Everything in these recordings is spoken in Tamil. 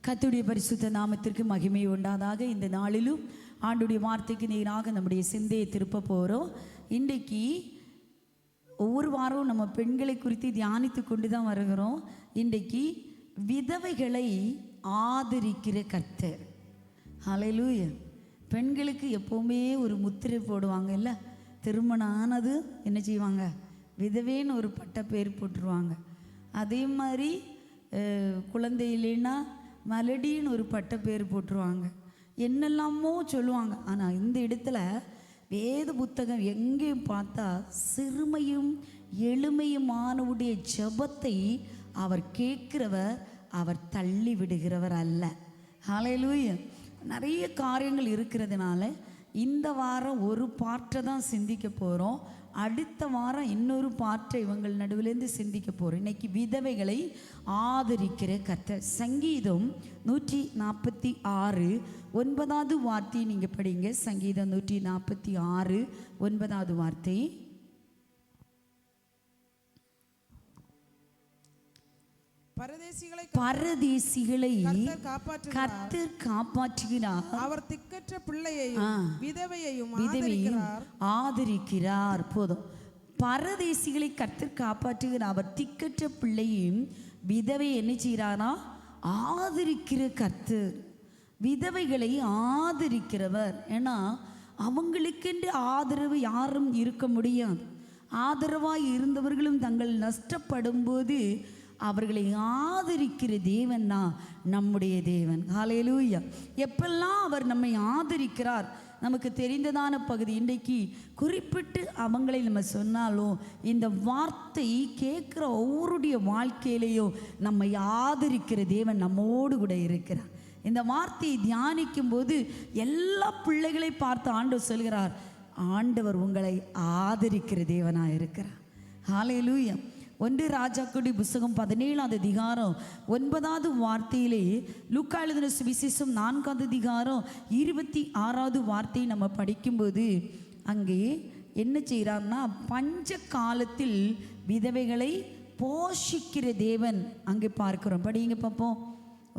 கர்த்தருடைய பரிசுத்த நாமத்திற்கு மகிமை உண்டாதாக. இந்த நாளிலும் ஆண்டுடைய வார்த்தைக்கு நேராக நம்முடைய சிந்தையை திருப்ப போகிறோம். இன்றைக்கு ஒவ்வொரு வாரம் நம்ம பெண்களை குறித்து தியானித்து கொண்டு தான் வருகிறோம். இன்றைக்கு விதவைகளை ஆதரிக்கிற கர்த்தர். ஹல்லேலூயா. பெண்களுக்கு எப்போவுமே ஒரு முத்திரை போடுவாங்க இல்லை? திருமணம் ஆனது என்ன செய்வாங்க? விதவேன்னு ஒரு பட்ட பேர் போட்டுருவாங்க. அதே மாதிரி குழந்தை இல்லைன்னா மலடின்னு ஒரு பட்ட பேர் போட்டுருவாங்க. என்னெல்லாமோ சொல்லுவாங்க. ஆனால் இந்த இடத்துல வேத புத்தகம் எங்கேயும் பார்த்தா சிறுமையும் எளிமையுமானவுடைய ஜெபத்தை அவர் கேட்கிறவர், அவர் தள்ளி விடுகிறவர் அல்ல. ஹல்லேலூயா. நிறைய காரியங்கள் இருக்கிறதுனால இந்த வாரம் ஒரு பாட்டை தான் சிந்திக்க போகிறோம். அடுத்த வாரம் இன்னொரு பாட்டை இவங்கள் நடுவிலேருந்து சிந்திக்க போகிறோம். இன்றைக்கி விதவைகளை ஆதரிக்கிற கர்த்தர். சங்கீதம் 146 9வது வார்த்தை நீங்கள் படிங்க. சங்கீதம் 146 9வது வார்த்தை. பரதேசிகளை கர்த்தர் காப்பாற்றுகிறார். அவர் திக்கற்ற பிள்ளையையும் விதவையையும் ஆதரிக்கிறார். போதும். பரதேசிகளை கர்த்தர் காப்பாற்றுகிறார். அவர் திக்கற்ற பிள்ளையும் விதவை என்ன செய்கிறாரா? ஆதரிக்கிற கர்த்தர். விதவைகளை ஆதரிக்கிறவர். ஏன்னா அவங்களுக்கென்று ஆதரவு யாரும் இருக்க முடியாது. ஆதரவாய் இருந்தவர்களும் தங்கள் நஷ்டப்படும் போது அவர்களை ஆதரிக்கிற தேவன் தான் நம்முடைய தேவன். ஹல்லேலூயா. எப்பெல்லாம் அவர் நம்மை ஆதரிக்கிறார் நமக்கு தெரிந்ததான பகுதி. இன்றைக்கு குறிப்பிட்டு அவங்களை நம்ம சொன்னாலும் இந்த வார்த்தை கேட்குற ஒவ்வொருடைய வாழ்க்கையிலையும் நம்மை ஆதரிக்கிற தேவன் நம்மோடு கூட இருக்கிறார். இந்த வார்த்தையை தியானிக்கும் போது எல்லா பிள்ளைகளை பார்த்து ஆண்டவர் சொல்கிறார், ஆண்டவர் உங்களை ஆதரிக்கிற தேவனாக இருக்கிறார். ஹல்லேலூயா. 1 ராஜாக்களுடைய புஸ்தகம் 17வது அதிகாரம் 9வது வார்த்தையிலே, லூக்கா எழுதின சுவிசேஷம் 4வது அதிகாரம் 26வது வார்த்தையை நம்ம படிக்கும்போது அங்கே என்ன செய்கிறார்னா, பஞ்ச காலத்தில் விதவைகளை போஷிக்கிற தேவன் அங்கே பார்க்கிறோம். படிங்க பார்ப்போம்.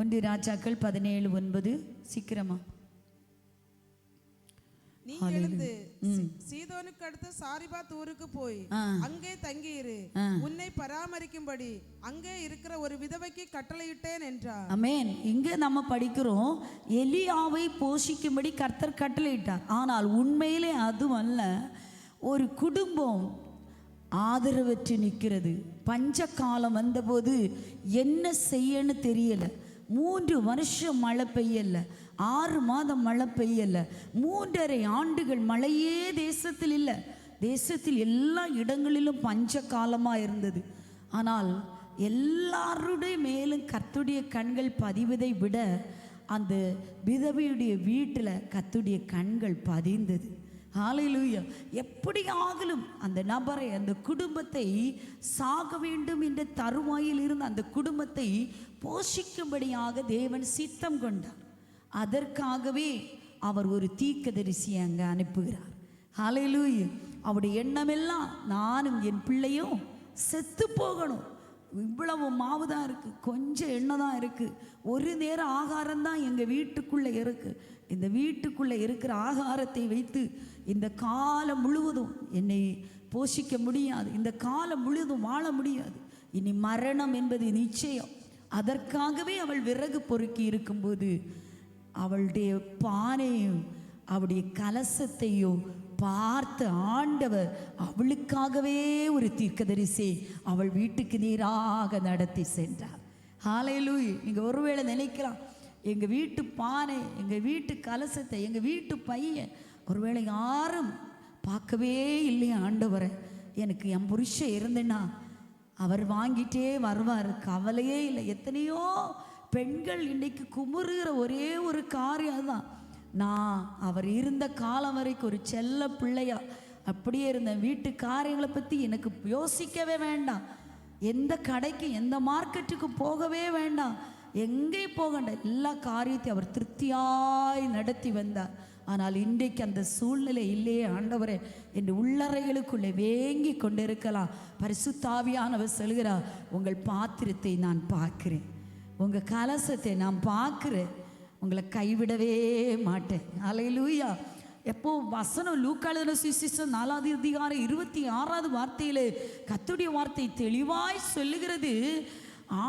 1 ராஜாக்கள் 17:9. சீக்கிரமா. நீ எழுந்து சீதோனுக்கு அடுத்த சாரிபாத் ஊருக்கு போய் அங்கே தங்கியிரு. உன்னை பராமரிக்கும்படி அங்கே இருக்கிற ஒரு விதவைக்கு கட்டளையிட்டேன் என்றார். ஆமென். இங்க நம்ம படிக்கிறோம், எலியாவை போஷிக்கும்படி கர்த்தர் கட்டளையிட்டார். ஆனால் உண்மையிலே அதுவல்ல. ஒரு குடும்பம் ஆதரவற்று நிற்கிறது. பஞ்ச காலம் வந்தபோது என்ன செய்யன்னு தெரியல. 3 வருஷம் மழை பெய்யல, 6 மாதம் மழை பெய்யல, 3.5 ஆண்டுகள் மழையே தேசத்தில் இல்லை. தேசத்தில் எல்லா இடங்களிலும் பஞ்ச காலமாக இருந்தது. ஆனால் எல்லாருடைய மேலும் கர்த்தருடைய கண்கள் பதிவதை விட அந்த விதவையுடைய வீட்டில் கர்த்தருடைய கண்கள் பதிந்தது. ஹல்லேலூயா. எப்படி ஆகலும் அந்த நபரை, அந்த குடும்பத்தை, சாக வேண்டும் என்ற தருவாயில் இருந்த அந்த குடும்பத்தை போஷிக்கும்படியாக தேவன் சித்தம் கொண்டார். அதற்காகவே அவர் ஒரு தீர்க்கதரிசியை அங்கே அனுப்புகிறார். ஹல்லேலூயா. அவருடைய எண்ணமெல்லாம் நானும் என் பிள்ளையும் செத்து போகணும். இவ்வளவு மாவு தான் இருக்குது, கொஞ்சம் எண்ணெய் தான் இருக்குது, ஒரு நேரம் ஆகாரம் தான் எங்கள் வீட்டுக்குள்ளே இருக்குது. இந்த வீட்டுக்குள்ளே இருக்கிற ஆகாரத்தை வைத்து இந்த காலம் முழுவதும் என்னை போஷிக்க முடியாது, இந்த காலம் முழுவதும் வாழ முடியாது, இனி மரணம் என்பது நிச்சயம். அதற்காகவே அவள் விறகு பொறுக்கி இருக்கும்போது அவளுடைய பானையும் அவளுடைய கலசத்தையும் பார்த்து ஆண்டவர் அவளுக்காகவே ஒரு தீர்க்கதரிசி அவள் வீட்டுக்கு நேராக நடத்தி சென்றார். ஹல்லேலூயா. நீங்கள் ஒருவேளை நினைக்கலாம், எங்கள் வீட்டு பானை, எங்கள் வீட்டு கலசத்தை, எங்கள் வீட்டு பையன் ஒருவேளை யாரும் பார்க்கவே இல்லையா ஆண்டவரை, எனக்கு என் புருஷன் இருந்தேன்னா அவர் வாங்கிட்டே வருவார், கவலையே இல்லை. எத்தனையோ பெண்கள் இன்றைக்கு குமுறுகிற ஒரே ஒரு காரியம் தான், நான் அவர் இருந்த காலம் வரைக்கும் ஒரு செல்ல பிள்ளையா அப்படியே இருந்த, வீட்டு காரியங்களை பற்றி எனக்கு யோசிக்கவே வேண்டாம், எந்த கடைக்கு எந்த மார்க்கெட்டுக்கு போகவே வேண்டாம், எங்கே போகண்ட எல்லா காரியத்தையும் அவர் திருப்தியாய் நடத்தி வந்தார். ஆனால் இன்றைக்கு அந்த சூழ்நிலை இல்லையே ஆண்டவரே என்று உள்ளறைகளுக்குள்ளே வேங்கி கொண்டிருக்கலாம். பரிசுத்த ஆவியானவர் சொல்கிறார், உங்கள் பாத்திரத்தை நான் பார்க்கிறேன், உங்கள் கலசத்தை நான் பார்க்குறேன், உங்களை கைவிடவே மாட்டேன். அல்லேலூயா. எப்போ வசனம் லூக்காளுதின சுவிசேஷம் 4ஆம் அதிகாரம் 26வது வார்த்தையிலே கர்த்தருடைய வார்த்தை தெளிவாய் சொல்லுகிறது,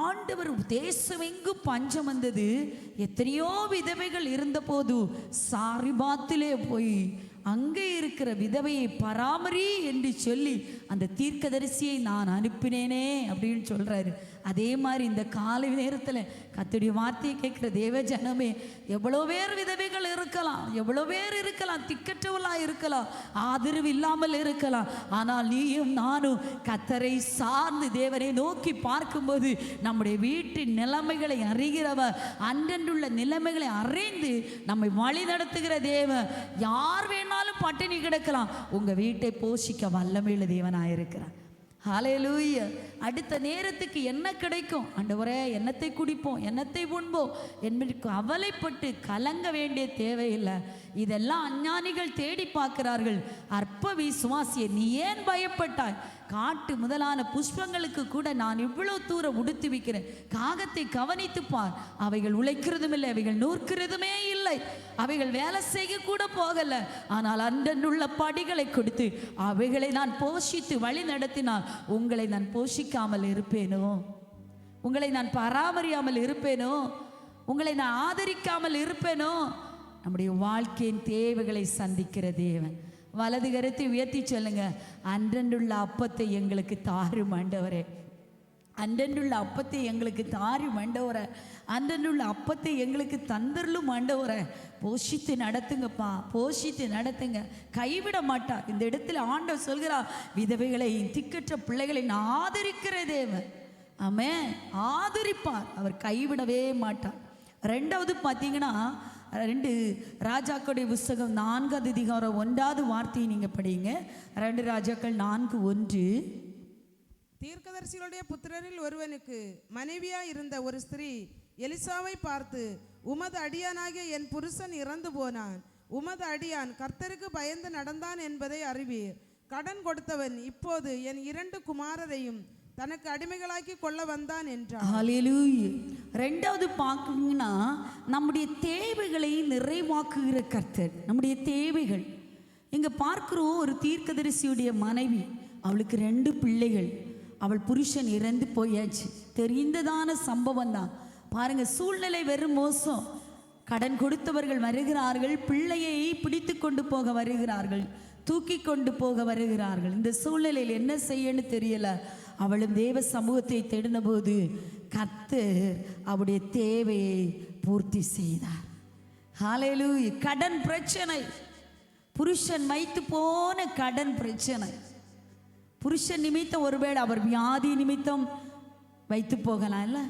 ஆண்டவர் தேசமெங்கும் பஞ்சம் வந்தது, எத்தனையோ விதவைகள் இருந்தபோது சாரிபாத்திலே போய் அங்கே இருக்கிற விதவையை பராமரி என்று சொல்லி அந்த தீர்க்கதரிசியை நான் அனுப்பினேனே அப்படின்னு சொல்கிறாரு. அதே மாதிரி இந்த காலை நேரத்தில் கர்த்தருடைய வார்த்தையை கேட்குற தேவ ஜனமே, எவ்வளோ பேர் விதவைகள் இருக்கலாம், எவ்வளோ பேர் இருக்கலாம், திக்கற்றவளாக இருக்கலாம், ஆதரவு இல்லாமல் இருக்கலாம். ஆனால் நீயும் நானும் கர்த்தரை சார்ந்து தேவனை நோக்கி பார்க்கும்போது நம்முடைய வீட்டின் நிலைமைகளை அறிகிறவர், அன்றன்றுள்ள நிலைமைகளை அறிந்து நம்மை வழி நடத்துகிற தேவன். யார் வேணாலும் பட்டினி கிடக்கலாம், உங்கள் வீட்டை போஷிக்க வல்லமையுள்ள தேவனாயிருக்கிறார். ஹல்லேலூயா. அடுத்த நேரத்துக்கு என்ன கிடைக்கும், ஆண்டவரே என்னத்தை குடிப்போம், என்னத்தை உண்போம் என்பது கவலைப்பட்டு கலங்க வேண்டிய தேவையில்லை. இதெல்லாம் அஞ்ஞானிகள் தேடி பார்க்கிறார்கள். அற்ப விசுவாசியே, நீ ஏன் பயப்பட்டாய்? காட்டு முதலான புஷ்பங்களுக்கு கூட நான் இவ்வளவு தூரம் உடுத்தி வைக்கிறேன். காகத்தை கவனித்து பார், அவைகள் உழைக்கிறதும் இல்லை, அவைகள் நூற்கிறதுமே இல்லை, அவைகள் வேலை செய்ய கூட போகல. ஆனால் அன்றன்றுள்ள படிகளை கொடுத்து அவைகளை நான் போஷித்து வழி நடத்தினால் உங்களை நான் போஷிக்காமல் இருப்பேனோ? உங்களை நான் பராமரியாமல் இருப்பேனோ? உங்களை நான் ஆதரிக்காமல் இருப்பேனோ? நம்முடைய வாழ்க்கையின் தேவைகளை சந்திக்கிற தேவன். வலது கரத்தை உயர்த்தி சொல்லுங்க, அன்றன்றுள்ள அப்பத்தை எங்களுக்கு தாரும் ஆண்டவரே, அன்றன்றுள்ள அப்பத்தை எங்களுக்கு தாரும் ஆண்டவரே, அன்றன்றுள்ள அப்பத்தை எங்களுக்கு தந்தருளும் ஆண்டவரே. போஷித்து நடத்துங்கப்பா, போஷித்து நடத்துங்க, கைவிட மாட்டார். இந்த இடத்துல ஆண்டவர் சொல்கிறார், விதவைகளை திக்கற்ற பிள்ளைகளை நான் ஆதரிக்கிற தேவன். ஆமென். ஆதரிப்பார், அவர் கைவிடவே மாட்டார். ரெண்டாவது பார்த்தீங்கன்னா 2 ராஜாக்களுடைய புஸ்தகம் 4ஆம் அதிகாரம் 1வது வார்த்தையை நீங்கள் படிங்க. 2 ராஜாக்கள் 4:1. தீர்க்கதரிசிகளுடைய புத்திரரில் ஒருவனுக்கு மனைவியா இருந்த ஒரு ஸ்திரீ எலிசாவை பார்த்து, உமது அடியானாகிய என் புருஷன் இறந்து போனான், உமது அடியான் கர்த்தருக்கு பயந்து நடந்தான் என்பதை அறிவீர். கடன் கொடுத்தவன் இப்போது என் 2 குமாரரையும் தனக்கு அடிமைகளாக்கி கொள்ள வந்தான் என்றார். ஹல்லேலூயா. ரெண்டாவது பார்க்கணும்னா நம்முடைய தேவைகளை நிறைவாக்குகிற கர்த்தர். நம்முடைய தேவைகள் இங்க பார்க்கிறோம். ஒரு தீர்க்கதரிசியுடைய மனைவி, அவளுக்கு 2 பிள்ளைகள், அவள் புருஷன் இறந்து போயாச்சு. தெரிந்ததான சம்பவம் தான். பாருங்க, சூழ்நிலை வெறும் மோசம். கடன் கொடுத்தவர்கள் வருகிறார்கள், பிள்ளையை பிடித்து கொண்டு போக வருகிறார்கள், தூக்கி கொண்டு போக வருகிறார்கள். இந்த சூழ்நிலையில் என்ன செய்யன்னு தெரியல. அவளும் தேவ சமூகத்தை தேடின போது கர்த்தர் அவளுடைய தேவையை பூர்த்தி செய்தார். ஹல்லேலூயா. கடன் பிரச்சனை, புருஷன் வைத்து போன கடன் பிரச்சனை, புருஷன் நிமித்தம் ஒருவேளை அவர் வியாதி நிமித்தம் வைத்து போகலாம் இல்லை,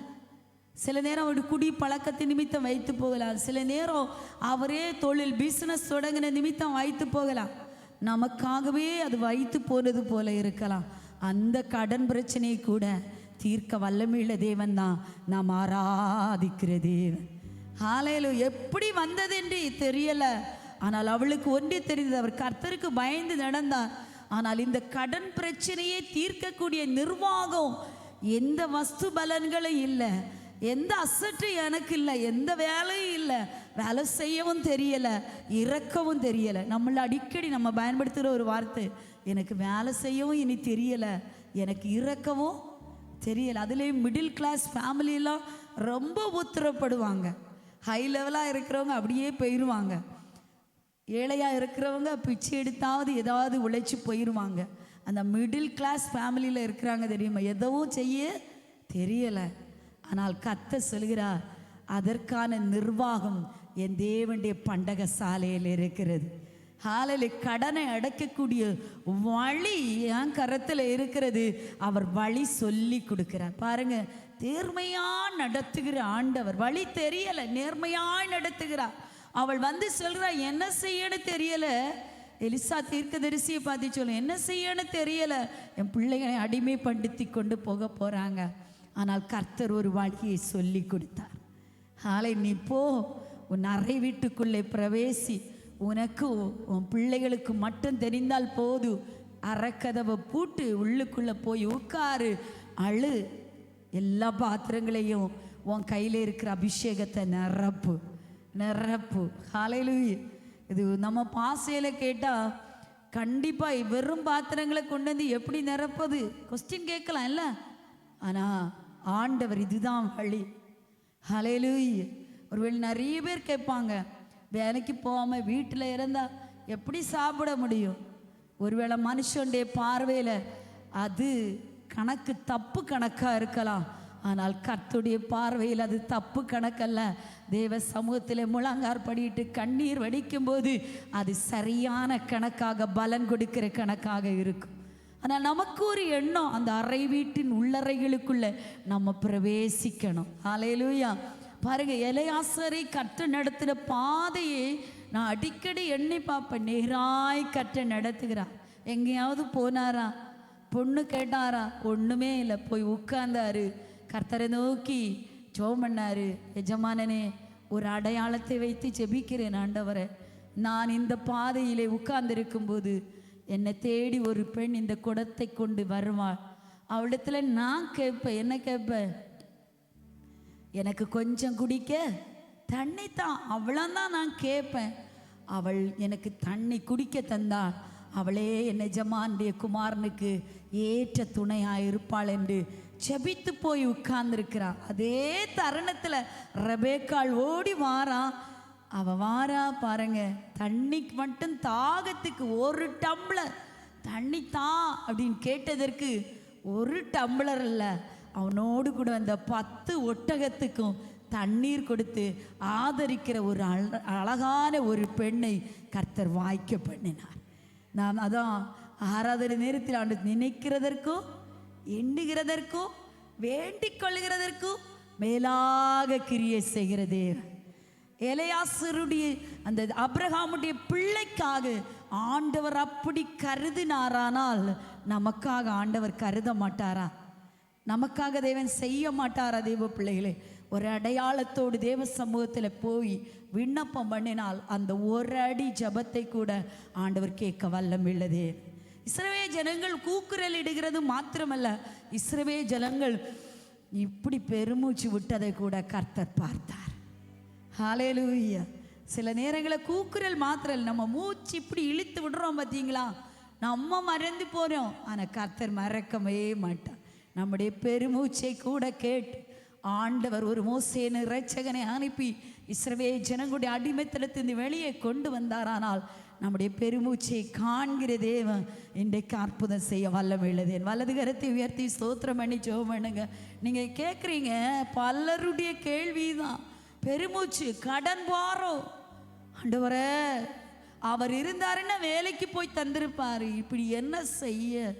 சில நேரம் அவருடைய குடி பழக்கத்தை நிமித்தம் வைத்து போகலாம், சில நேரம் அவரே தொழில் பிஸ்னஸ் தொடங்கின நிமித்தம் வைத்து போகலாம், நமக்காகவே அது வைத்து போனது போல இருக்கலாம். அந்த கடன் பிரச்சனையை கூட தீர்க்க வல்லமையுள்ள தேவன் தான் நாம் ஆராதிக்கிற தேவன். ஹல்லேலூயா. எப்படி வந்தது என்று தெரியல, ஆனால் அவளுக்கு ஒன்றே தெரிந்தது, அவர் கர்த்தருக்கு பயந்து நடந்தார். ஆனால் இந்த கடன் பிரச்சனையை தீர்க்கக்கூடிய நிர்வாகம், எந்த வஸ்து பலன்களும் இல்லை, எந்த அசட்டும் எனக்கு இல்லை, எந்த வேலையும் இல்லை, வேலை செய்யவும் தெரியலை, இறக்கவும் தெரியலை. நம்மளை அடிக்கடி நம்ம பயன்படுத்துகிற ஒரு வார்த்தை, எனக்கு வேலை செய்யவும் இனி தெரியலை, எனக்கு இறக்கவும் தெரியலை. அதுலேயும் மிடில் கிளாஸ் ஃபேமிலியெல்லாம் ரொம்ப உத்தரப்படுவாங்க. ஹை லெவலாக இருக்கிறவங்க அப்படியே போயிடுவாங்க, ஏழையாக இருக்கிறவங்க பிச்சை எடுத்தாவது ஏதாவது உழைச்சி போயிடுவாங்க. அந்த மிடில் கிளாஸ் ஃபேமிலியில் இருக்கிறாங்க தெரியுமா, எதுவும் செய்ய தெரியலை. ஆனால் கர்த்தர் சொல்கிறார், அதற்கான நிர்வாகம் என் தேவனுடைய பண்டக சாலையில் இருக்கிறது. ஹல்லேலூயா. கடனை அடைக்கக்கூடிய வழி என் கரத்தில் இருக்கிறது. அவர் வழி சொல்லி கொடுக்கிறார். பாருங்க, நேர்மையாக நடத்துகிற ஆண்டவர். வழி தெரியலை, நேர்மையாக நடத்துகிறார். அவள் வந்து சொல்கிறா, என்ன செய்யணும் தெரியல. எலிசா தீர்க்கதரிசியை பார்த்து சொல்ல, என்ன செய்யணும் தெரியல, என் பிள்ளைகளை அடிமைப்படுத்தி கொண்டு போக போகிறாங்க. ஆனால் கர்த்தர் ஒரு வழியை சொல்லி கொடுத்தார். நீ போ, உன் அறை வீட்டுக்குள்ளே பிரவேசி, உனக்கு உன் பிள்ளைகளுக்கு மட்டும் தெரிந்தால் போதும், அறக்கதவை பூட்டு உள்ளுக்குள்ளே போய் உட்காரு, அழு, எல்லா பாத்திரங்களையும் உன் கையில் இருக்கிற அபிஷேகத்தை நிரப்பு நிரப்பு. ஹல்லேலூயா. இது நம்ம பாசையில் கேட்டால் கண்டிப்பாக வெறும் பாத்திரங்களை கொண்டு வந்து எப்படி நிரப்பது கொஸ்டின் கேட்கலாம் இல்லை. ஆனால் ஆண்டவர் இதுதான் வழி. ஹல்லேலூயா. ஒருவேளை நிறைய பேர் கேட்பாங்க, வேலைக்கு போகாமல் வீட்டில் இருந்தால் எப்படி சாப்பிட முடியும்? ஒருவேளை மனுஷனுடைய பார்வையில் அது கணக்கு தப்பு கணக்காக இருக்கலாம். ஆனால் கர்த்தருடைய பார்வையில் அது தப்பு கணக்கல்ல. தேவ சமூகத்தில் முழங்கார் படிட்டு கண்ணீர் வடிக்கும்போது அது சரியான கணக்காக பலன் கொடுக்கிற கணக்காக இருக்கும். ஆனால் நமக்கு ஒரு எண்ணம், அந்த அறை வீட்டின் உள்ளறைகளுக்குள்ள நம்ம பிரவேசிக்கணும். ஹல்லேலூயா. பாருங்க, எலியாசரை கர்த்தர் நடத்துகிற பாதையை நான் அடிக்கடி எண்ணி பார்ப்பேன். நேராய் கர்த்தர் நடத்துகிறார். எங்கேயாவது போனாரா? பொண்ணு கேட்டாரா? ஒன்றுமே இல்லை. போய் உட்கார்ந்தாரு, கர்த்தரை நோக்கி ஜெபம் பண்ணாரு. எஜமானனே, ஒரு அடையாளத்தை வைத்து ஜெபிக்கிறேன் ஆண்டவரே. நான் இந்த பாதையிலே உட்கார்ந்திருக்கும்போது என்னை தேடி ஒரு பெண் இந்த குடத்தை கொண்டு வருவாள். அவளிடத்துல நான் கேட்பேன், என்ன கேட்பேன்? எனக்கு கொஞ்சம் குடிக்க தண்ணி தான், அவ்வளோதான் நான் கேட்பேன். அவள் எனக்கு தண்ணி குடிக்க தந்தாள். அவளே என் எஜமானுடைய குமாரனுக்கு ஏற்ற துணையாக இருப்பாள் என்று செபித்து போய் உட்கார்ந்துருக்கிறான். அதே தருணத்தில் ரெபேக்காள் ஓடி வாரா. அவள் வாரா பாருங்க, தண்ணிக்கு மட்டும் தாகத்துக்கு ஒரு டம்ளர் தண்ணி தான் அப்படின்னு கேட்டதற்கு ஒரு டம்ளர் இல்லை, அவனோடு கூட அந்த 10 ஒட்டகத்துக்கும் தண்ணீர் கொடுத்து ஆதரிக்கிற ஒரு அழகான ஒரு பெண்ணை கர்த்தர் வாய்க்க பண்ணினார். நாம் அதான் ஆராதனை நேரத்தில் ஆண்டு நினைக்கிறதற்கும் எண்ணுகிறதற்கும் வேண்டிக் கொள்கிறதற்கும் மேலாக கிரியை செய்கிற தேவன். எலியாசருடைய அந்த ஆபிரகாமுடைய பிள்ளைக்காக ஆண்டவர் அப்படி கருதினாரானால் நமக்காக ஆண்டவர் கருத மாட்டாரா? நமக்காக தேவன் செய்ய மாட்டாரா? தேவ பிள்ளைகளே, ஒரு அடையாளத்தோடு தேவ சமூகத்தில் போய் விண்ணப்பம் பண்ணினால் அந்த ஒரு அடி ஜபத்தை கூட ஆண்டவர் கேட்க வல்லமுள்ளதே. இஸ்ரவேல் ஜனங்கள் கூக்குரல் இடுகிறது மாத்திரமல்ல, இஸ்ரவேல் ஜனங்கள் இப்படி பெருமூச்சு விட்டதை கூட கர்த்தர் பார்த்தார். ஹல்லேலூயா. சில நேரங்களில் கூக்குரல் மாத்திரம் நம்ம மூச்சு இப்படி இழுத்து விடுறோம் பார்த்தீங்களா, நம்ம மறந்து போகிறோம். ஆனால் கர்த்தர் மறக்கவே மாட்டார். நம்முடைய பெருமூச்சை கூட கேட்டு ஆண்டவர் ஒரு மோசேன்னு இரட்சகனை அனுப்பி இஸ்ரவேல் ஜனங்களுடைய அடிமைத்தனத்திலிருந்து வெளியே கொண்டு வந்தாரானால் நம்முடைய பெருமூச்சை காண்கிற தேவன் இன்றைக்கு அற்புதம் செய்ய வல்லமையுள்ளது. வலது கரத்தை உயர்த்தி ஸ்தோத்திரம் பண்ணி ஜெபம் பண்ணுங்க. நீங்கள் கேட்குறீங்க, பலருடைய கேள்விதான் பெருமூச்சு, கடன் பாரம். ஆண்டவரே, அவர் இருந்தாருன்னா வேலைக்கு போய் தந்திருப்பாரு, இப்படி என்ன செய்ய?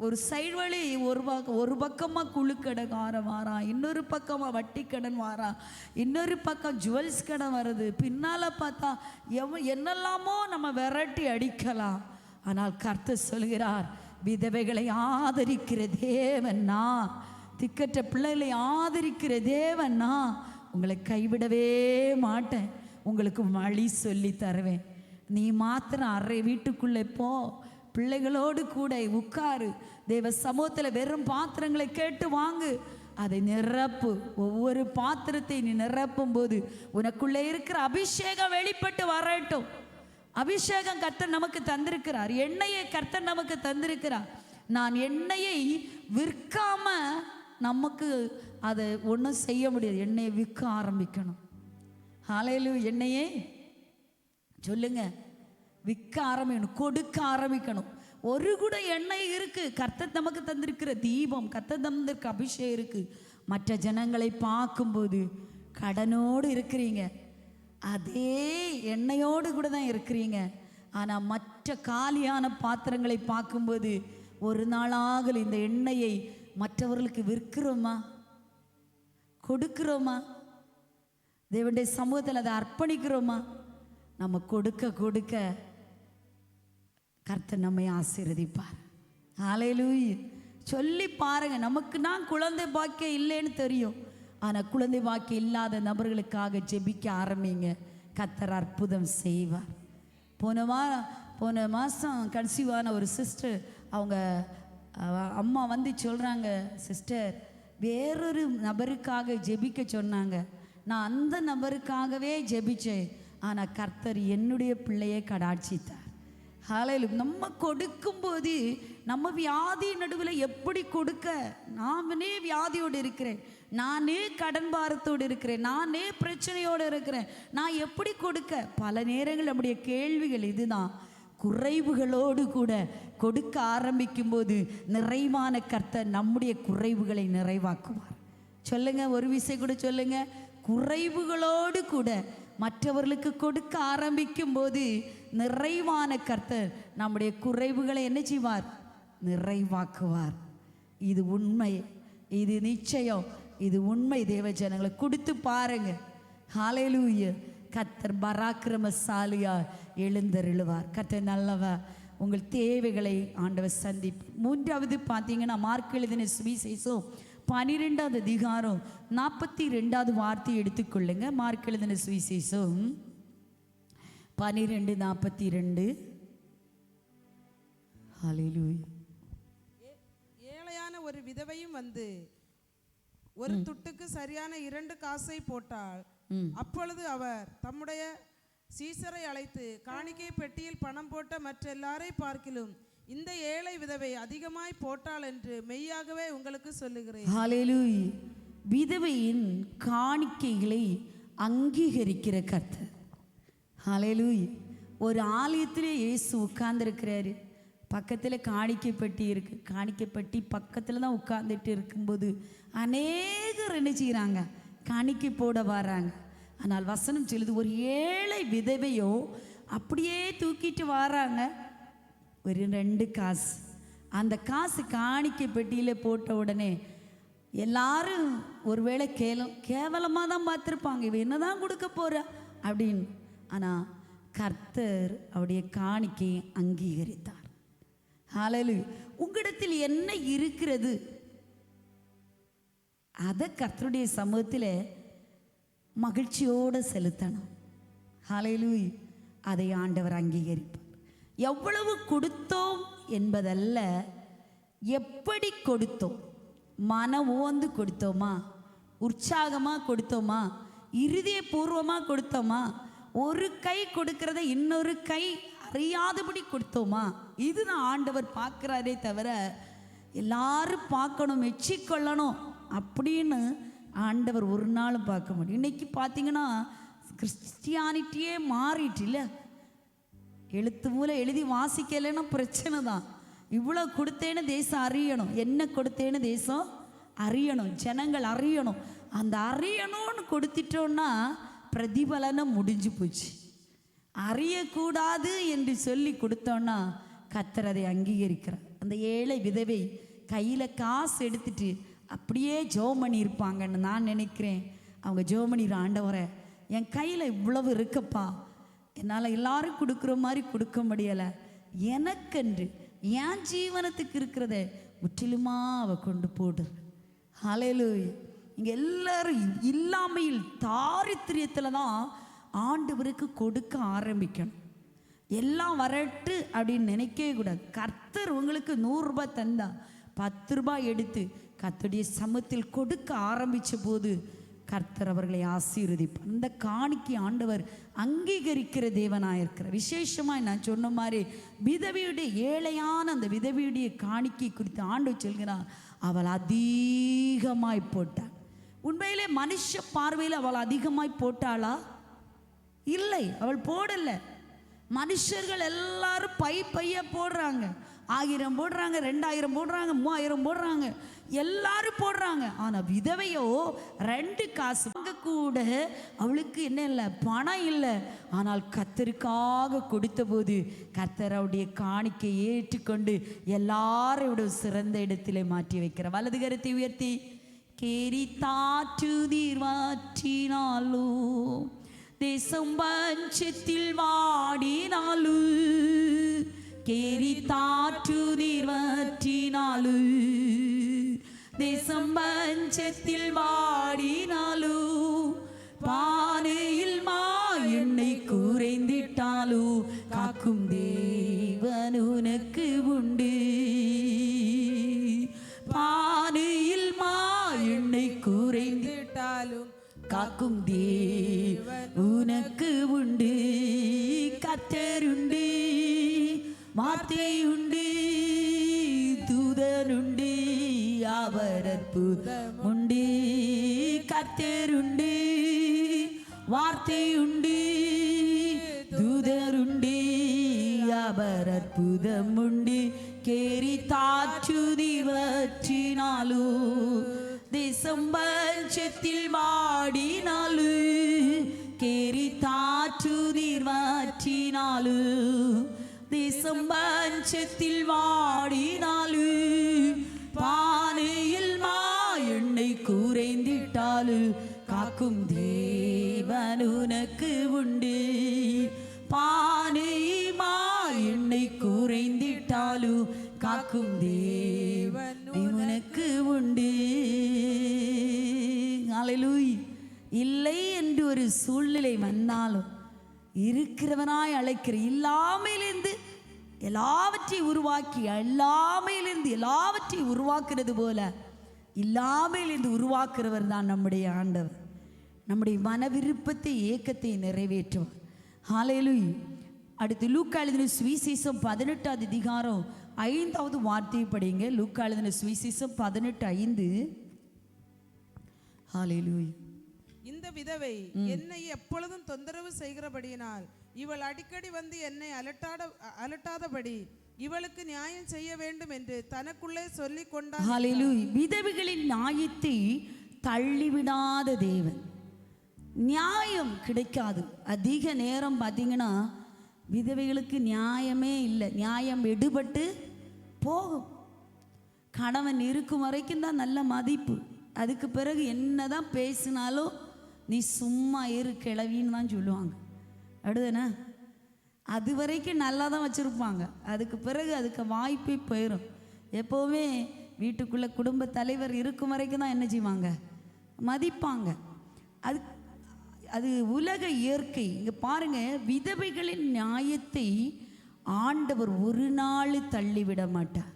ஒரு சைடு வழி, ஒரு பக்கமாக குழுக்கடைக்காரன் வாரான், இன்னொரு பக்கமாக வட்டி கடன் வாரான், இன்னொரு பக்கம் ஜுவல்ஸ் கடன் வருது. பின்னால் பார்த்தா என்னெல்லாமோ நம்ம விரட்டி அடிக்கலாம். ஆனால் கர்த்தர் சொல்கிறார், விதவைகளை ஆதரிக்கிற தேவன்னா, திக்கற்ற பிள்ளைகளை ஆதரிக்கிற தேவன்னா, உங்களை கைவிடவே மாட்டேன், உங்களுக்கு வழி சொல்லி தருவேன். நீ மாத்திரம் அறை வீட்டுக்குள்ளே போ, பிள்ளைகளோடு கூட உட்காரு, தேவ சமூகத்தில் வெறும் பாத்திரங்களை கேட்டு வாங்கு, அதை நிரப்பு. ஒவ்வொரு பாத்திரத்தை நீ நிரப்பும் போது உனக்குள்ளே இருக்கிற அபிஷேகம் வெளிப்பட்டு வரட்டும். அபிஷேகம் கர்த்தர் நமக்கு தந்திருக்கிறார், எண்ணெயை கர்த்தர் நமக்கு தந்திருக்கிறார். நான் எண்ணெயை விற்காம நமக்கு அதை ஒன்றும் செய்ய முடியாது. எண்ணெயை விற்க ஆரம்பிக்கணும். ஹல்லேலூயா. எண்ணெயை சொல்லுங்க, விற்க ஆரம்பிக்கணும், கொடுக்க ஆரம்பிக்கணும். ஒரு கூட எண்ணெய் இருக்கு, கர்த்தர் நமக்கு தந்திருக்கிற தீபம், கர்த்தர் தந்திருக்க அபிஷேகம் இருக்கு. மற்ற ஜனங்களை பார்க்கும்போது கடனோடு இருக்கிறீங்க, அதே எண்ணெயோடு கூட தான் இருக்கிறீங்க. ஆனால் மற்ற காலியான பாத்திரங்களை பார்க்கும்போது ஒரு நாளாக இந்த எண்ணெயை மற்றவர்களுக்கு விற்கிறோமா, கொடுக்கிறோமா, தேவனுடைய சமூகத்தில் அதை அர்ப்பணிக்கிறோமா? நம்ம கொடுக்க கொடுக்க கர்த்தர் நம்மை ஆசீர்வதிப்பார். ஹல்லேலூயா. சொல்லி பாருங்க, நமக்கு நான் குழந்தை பாக்கியம் இல்லைன்னு தெரியும், ஆனால் குழந்தை பாக்கியம் இல்லாத நபர்களுக்காக ஜெபிக்க ஆரம்பிங்க, கர்த்தர் அற்புதம் செய்வார். போன மாதம் கன்சீவான ஒரு சிஸ்டர், அவங்க அம்மா வந்து சொல்கிறாங்க, சிஸ்டர் வேறொரு நபருக்காக ஜெபிக்க சொன்னாங்க. நான் அந்த நபருக்காகவே ஜெபிச்சேன். ஆனால் கர்த்தர் என்னுடைய பிள்ளையை கடாட்சித்தார். ஹல்லேலூயா. நம்ம கொடுக்கும்போது நம்ம வியாதி நடுவில் எப்படி கொடுக்க? நானே வியாதியோடு இருக்கிறேன், நானே கடன் பாரத்தோடு இருக்கிறேன், நானே பிரச்சனையோடு இருக்கிறேன், நான் எப்படி கொடுக்க? பல நேரங்கள் நம்முடைய கேள்விகள் இதுதான். குறைவுகளோடு கூட கொடுக்க ஆரம்பிக்கும் போது நிறைவான கர்த்தர் நம்முடைய குறைவுகளை நிறைவாக்குவார். சொல்லுங்க, ஒரு விஷயம் கூட சொல்லுங்க. குறைவுகளோடு கூட மற்றவர்களுக்கு கொடுக்க ஆரம்பிக்கும் போது நிறைவான கர்த்தர் நம்முடைய குறைவுகளை என்ன செய்வார்? நிறைவாக்குவார். இது உண்மை, இது நிச்சயம், இது உண்மை. தேவ ஜனங்களை கொடுத்து பாருங்க. ஹல்லேலூயா. கர்த்தர் பராக்கிரமசாலியா எழுந்தருளுவார். கர்த்தர் நல்லவர். உங்கள் தேவைகளை ஆண்டவர் சந்திப்பு. மூன்றாவது பார்த்தீங்கன்னா, மார்க் எழுதின சுவிசேஷம் 12வது அதிகாரம் 42வது வார்த்தையை எடுத்துக்கொள்ளுங்க. மார்க் எழுதின சுவிசேஷம் 12:42. ஹல்லேலூயா. ஏழையான ஒரு விதவையும் வந்து ஒரு துட்டுக்கு சரியான 2 காசை போட்டாள். அப்பொழுது அவர் தம்முடைய சீசரை அழைத்து, காணிக்கை பெட்டியில் பணம் போட்ட மற்ற எல்லாரை பார்க்கிலும் இந்த ஏழை விதவை அதிகமாய் போட்டாள் என்று மெய்யாகவே உங்களுக்கு சொல்லுகிறேன். ஹல்லேலூயா. விதவையின் காணிக்கைகளை அங்கீகரிக்கிற கர்த்தர். ஹல்லேலூயா. ஒரு ஆலயத்திலே இயேசு உட்கார்ந்துருக்கிறாரு. பக்கத்தில் காணிக்கை பெட்டி இருக்கு. காணிக்கை பெட்டி பக்கத்தில் தான் உட்கார்ந்துட்டு இருக்கும்போது அநேகர் என்ன செய்கிறாங்க? காணிக்கை போட வராங்க. ஆனால் வசனம் சொல்லுது, ஒரு ஏழை விதவையோ அப்படியே தூக்கிட்டு வராங்க. ஒரு 2 காசு. அந்த காசு காணிக்கை பெட்டியில் போட்ட உடனே எல்லாரும் ஒருவேளை கேவலமாக தான் பார்த்துருப்பாங்க, இவ என்னதான் கொடுக்க போறா அப்படின்னு. ஆனால் கர்த்தர் அவருடைய காணிக்கையை அங்கீகரித்தார். ஹல்லேலூயா. உங்களிடத்தில் என்ன இருக்கிறது அதை கர்த்தருடைய சமூகத்தில் மகிழ்ச்சியோடு செலுத்தணும். ஹல்லேலூயா. அதை ஆண்டவர் அங்கீகரிப்பார். எவ்வளவு கொடுத்தோம் என்பதல்ல, எப்படி கொடுத்தோம். மன ஓந்து கொடுத்தோமா? உற்சாகமாக கொடுத்தோமா? இருதயபூர்வமாக கொடுத்தோமா? ஒரு கை கொடுக்கறத இன்னொரு கை அறியாதபடி கொடுத்தோமா? இதுதான் ஆண்டவர் பார்க்குறாரே தவிர எல்லாரும் பார்க்கணும், மெச்சிக்கொள்ளணும் அப்படின்னு ஆண்டவர் ஒரு நாளும் பார்க்க முடியும். இன்னைக்கு பார்த்தீங்கன்னா கிறிஸ்டியானிட்டியே மாறிட்டு இல்லை. எழுத்து மூலம் எழுதி வாசிக்கலைன்னா பிரச்சனை தான். இவ்வளோ கொடுத்தேன்னு தேசம் அறியணும், என்ன கொடுத்தேன்னு தேசம் அறியணும், ஜனங்கள் அறியணும். அந்த அறியணும்னு கொடுத்துட்டோன்னா பிரதிபலனம் முடிஞ்சு போச்சு. அறியக்கூடாது என்று சொல்லி கொடுத்தோன்னா கர்த்தர் அதை அங்கீகரிக்கிறார். அந்த ஏழை விதவை கையில் காசு எடுத்துட்டு அப்படியே ஜெபம் பண்ணியிருப்பாங்கன்னு நான் நினைக்கிறேன். அவங்க ஜெபம் பண்ணிடுற, ஆண்டவரே என் கையில் இவ்வளவு இருக்கப்பா, என்னால் எல்லாரும் கொடுக்குற மாதிரி கொடுக்க முடியலை, எனக்கென்று என் ஜீவனத்துக்கு இருக்கிறத முற்றிலுமா அவ கொண்டு போடு. ஹல்லேலூயா. இங்கே எல்லாரும் இல்லாமையில் தாரித்திரியத்தில் தான் ஆண்டவருக்கு கொடுக்க ஆரம்பிக்கணும். எல்லாம் வரட்டு அப்படின்னு நினைக்கவே கூடாது. கர்த்தர் உங்களுக்கு 100 ரூபாய் தந்தா 10 ரூபாய் எடுத்து கர்த்தருடைய சமூகத்தில் கொடுக்க ஆரம்பித்த போது கர்த்தர் அவர்களை ஆசீர்வதிப்பார். அந்த காணிக்கை ஆண்டவர் அங்கீகரிக்கிற தேவனாயிருக்கிற. விசேஷமாக நான் சொன்ன மாதிரி விதவியுடைய ஏழையான அந்த விதவியுடைய காணிக்கை குறித்து ஆண்டவர் சொல்கிறார், அவள் அதிகமாய் போட்டாள். உண்மையிலே மனுஷ பார்வையில் அவள் அதிகமாய் போட்டாளா? இல்லை, அவள் போடலை. மனுஷர்கள் எல்லாரும் பைய போடுறாங்க. 1000 போடுறாங்க, 2000 போடுறாங்க, 3000 போடுறாங்க, எல்லாரும் போடுறாங்க. ஆனால் விதவையோ 2 காசு வாங்க கூட அவளுக்கு என்ன இல்லை, பணம் இல்லை. ஆனால் கர்த்தருக்காக கொடுத்த போது கர்த்தர் அவருடைய காணிக்கை ஏற்றுக்கொண்டு எல்லாரோட சிறந்த இடத்திலே மாற்றி வைக்கிற. வலது கரத்தை உயர்த்தி, கேரி தாற்றுதீர் வாற்றினாலோ தேசம் பஞ்சத்தில் வாடினாலு, கேரி தாற்றுதீர் வாற்றினாலு தேசம் பஞ்சத்தில் வாடினாலு, பானையில் மா எண்ணெய் குறைந்திட்டாலு காக்கும் தேவன் உனக்கு உண்டு. பானையில் மா உனக்கு உண்டு, கர்த்தருண்டு, வார்த்தையுண்டு, தூதனுண்டு, அவர் அற்புதம் உண்டு. கர்த்தருண்டு, வார்த்தையுண்டு, தூதருண்டு, அவர் அற்புதம் உண்டு. கேரி தாற்றுதிர் வற்றினாலு, தேசம் பஞ்சத்தில் வாடினாலு, கேரி தாற்றுதிர் வற்றினாலு, தேசம் பஞ்சத்தில் வாடினாலு, பானையில் மா எண்ணெய் குறைந்திட்டாலு, காக்கும் தேவன் உனக்கு உண்டு. பானை மா எண்ணெய் குறைந்திட்டாலு, காக்கும் தேவன் உனக்கு உண்டு. ஹல்லேலூயா. இல்லை என்று ஒரு சூழ்நிலை வந்தாலும் இருக்கிறவனாய் அழைக்கிற, இல்லாமையிலிருந்து எல்லாவற்றையும் உருவாக்கி, எல்லாமையிலிருந்து எல்லாவற்றையும் உருவாக்குறது போல இல்லாமையிலிருந்து உருவாக்குறவர் தான் நம்முடைய ஆண்டவர். நம்முடைய மன விருப்பத்தை, ஏக்கத்தை நிறைவேற்றுவார். ஹல்லேலூயா. அடுத்து லூக்கா எழுதின சுவிசேஷம் 18வது அதிகாரம் 5வது வார்த்தையை படிங்க. லூக்கா எழுதின சுவிசேஷம் 18:5. ஹல்லேலூயா. இந்த விதவை என்னை எப்பொழுதும் தொந்தரவு செய்கிறபடியினால் இவள் அடிக்கடி வந்து என்னை அலட்டாதபடி இவளுக்கு நியாயம் செய்ய வேண்டும் என்று தனக்குள்ளே சொல்லி கொண்டார். ஹல்லேலூயா. விதவைகளின் நியாயத்தை தள்ளிவிடாத தேவன். நியாயம் கிடைக்காது. அதிக நேரம் பார்த்தீங்கன்னா விதவைகளுக்கு நியாயமே இல்லை. நியாயம் எடுபட்டு போகும். கணவன் இருக்கும் வரைக்கும் தான் நல்ல மதிப்பு. அதுக்கு பிறகு என்னதான் பேசினாலும் நீ சும்மா இரு கிளவின்னு தான் சொல்லுவாங்க. அடுதுண்ணா அது வரைக்கும் நல்லா தான் வச்சுருப்பாங்க. அதுக்கு பிறகு அதுக்கு வாய்ப்பே போயிடும். எப்போவுமே வீட்டுக்குள்ளே குடும்ப தலைவர் இருக்கும் வரைக்கும் தான் என்ன செய்வாங்க, மதிப்பாங்க. அது அது உலக இயற்கை. இங்கே பாருங்கள், விதவைகளின் நியாயத்தை ஆண்டவர் ஒரு நாள் தள்ளிவிட மாட்டார்.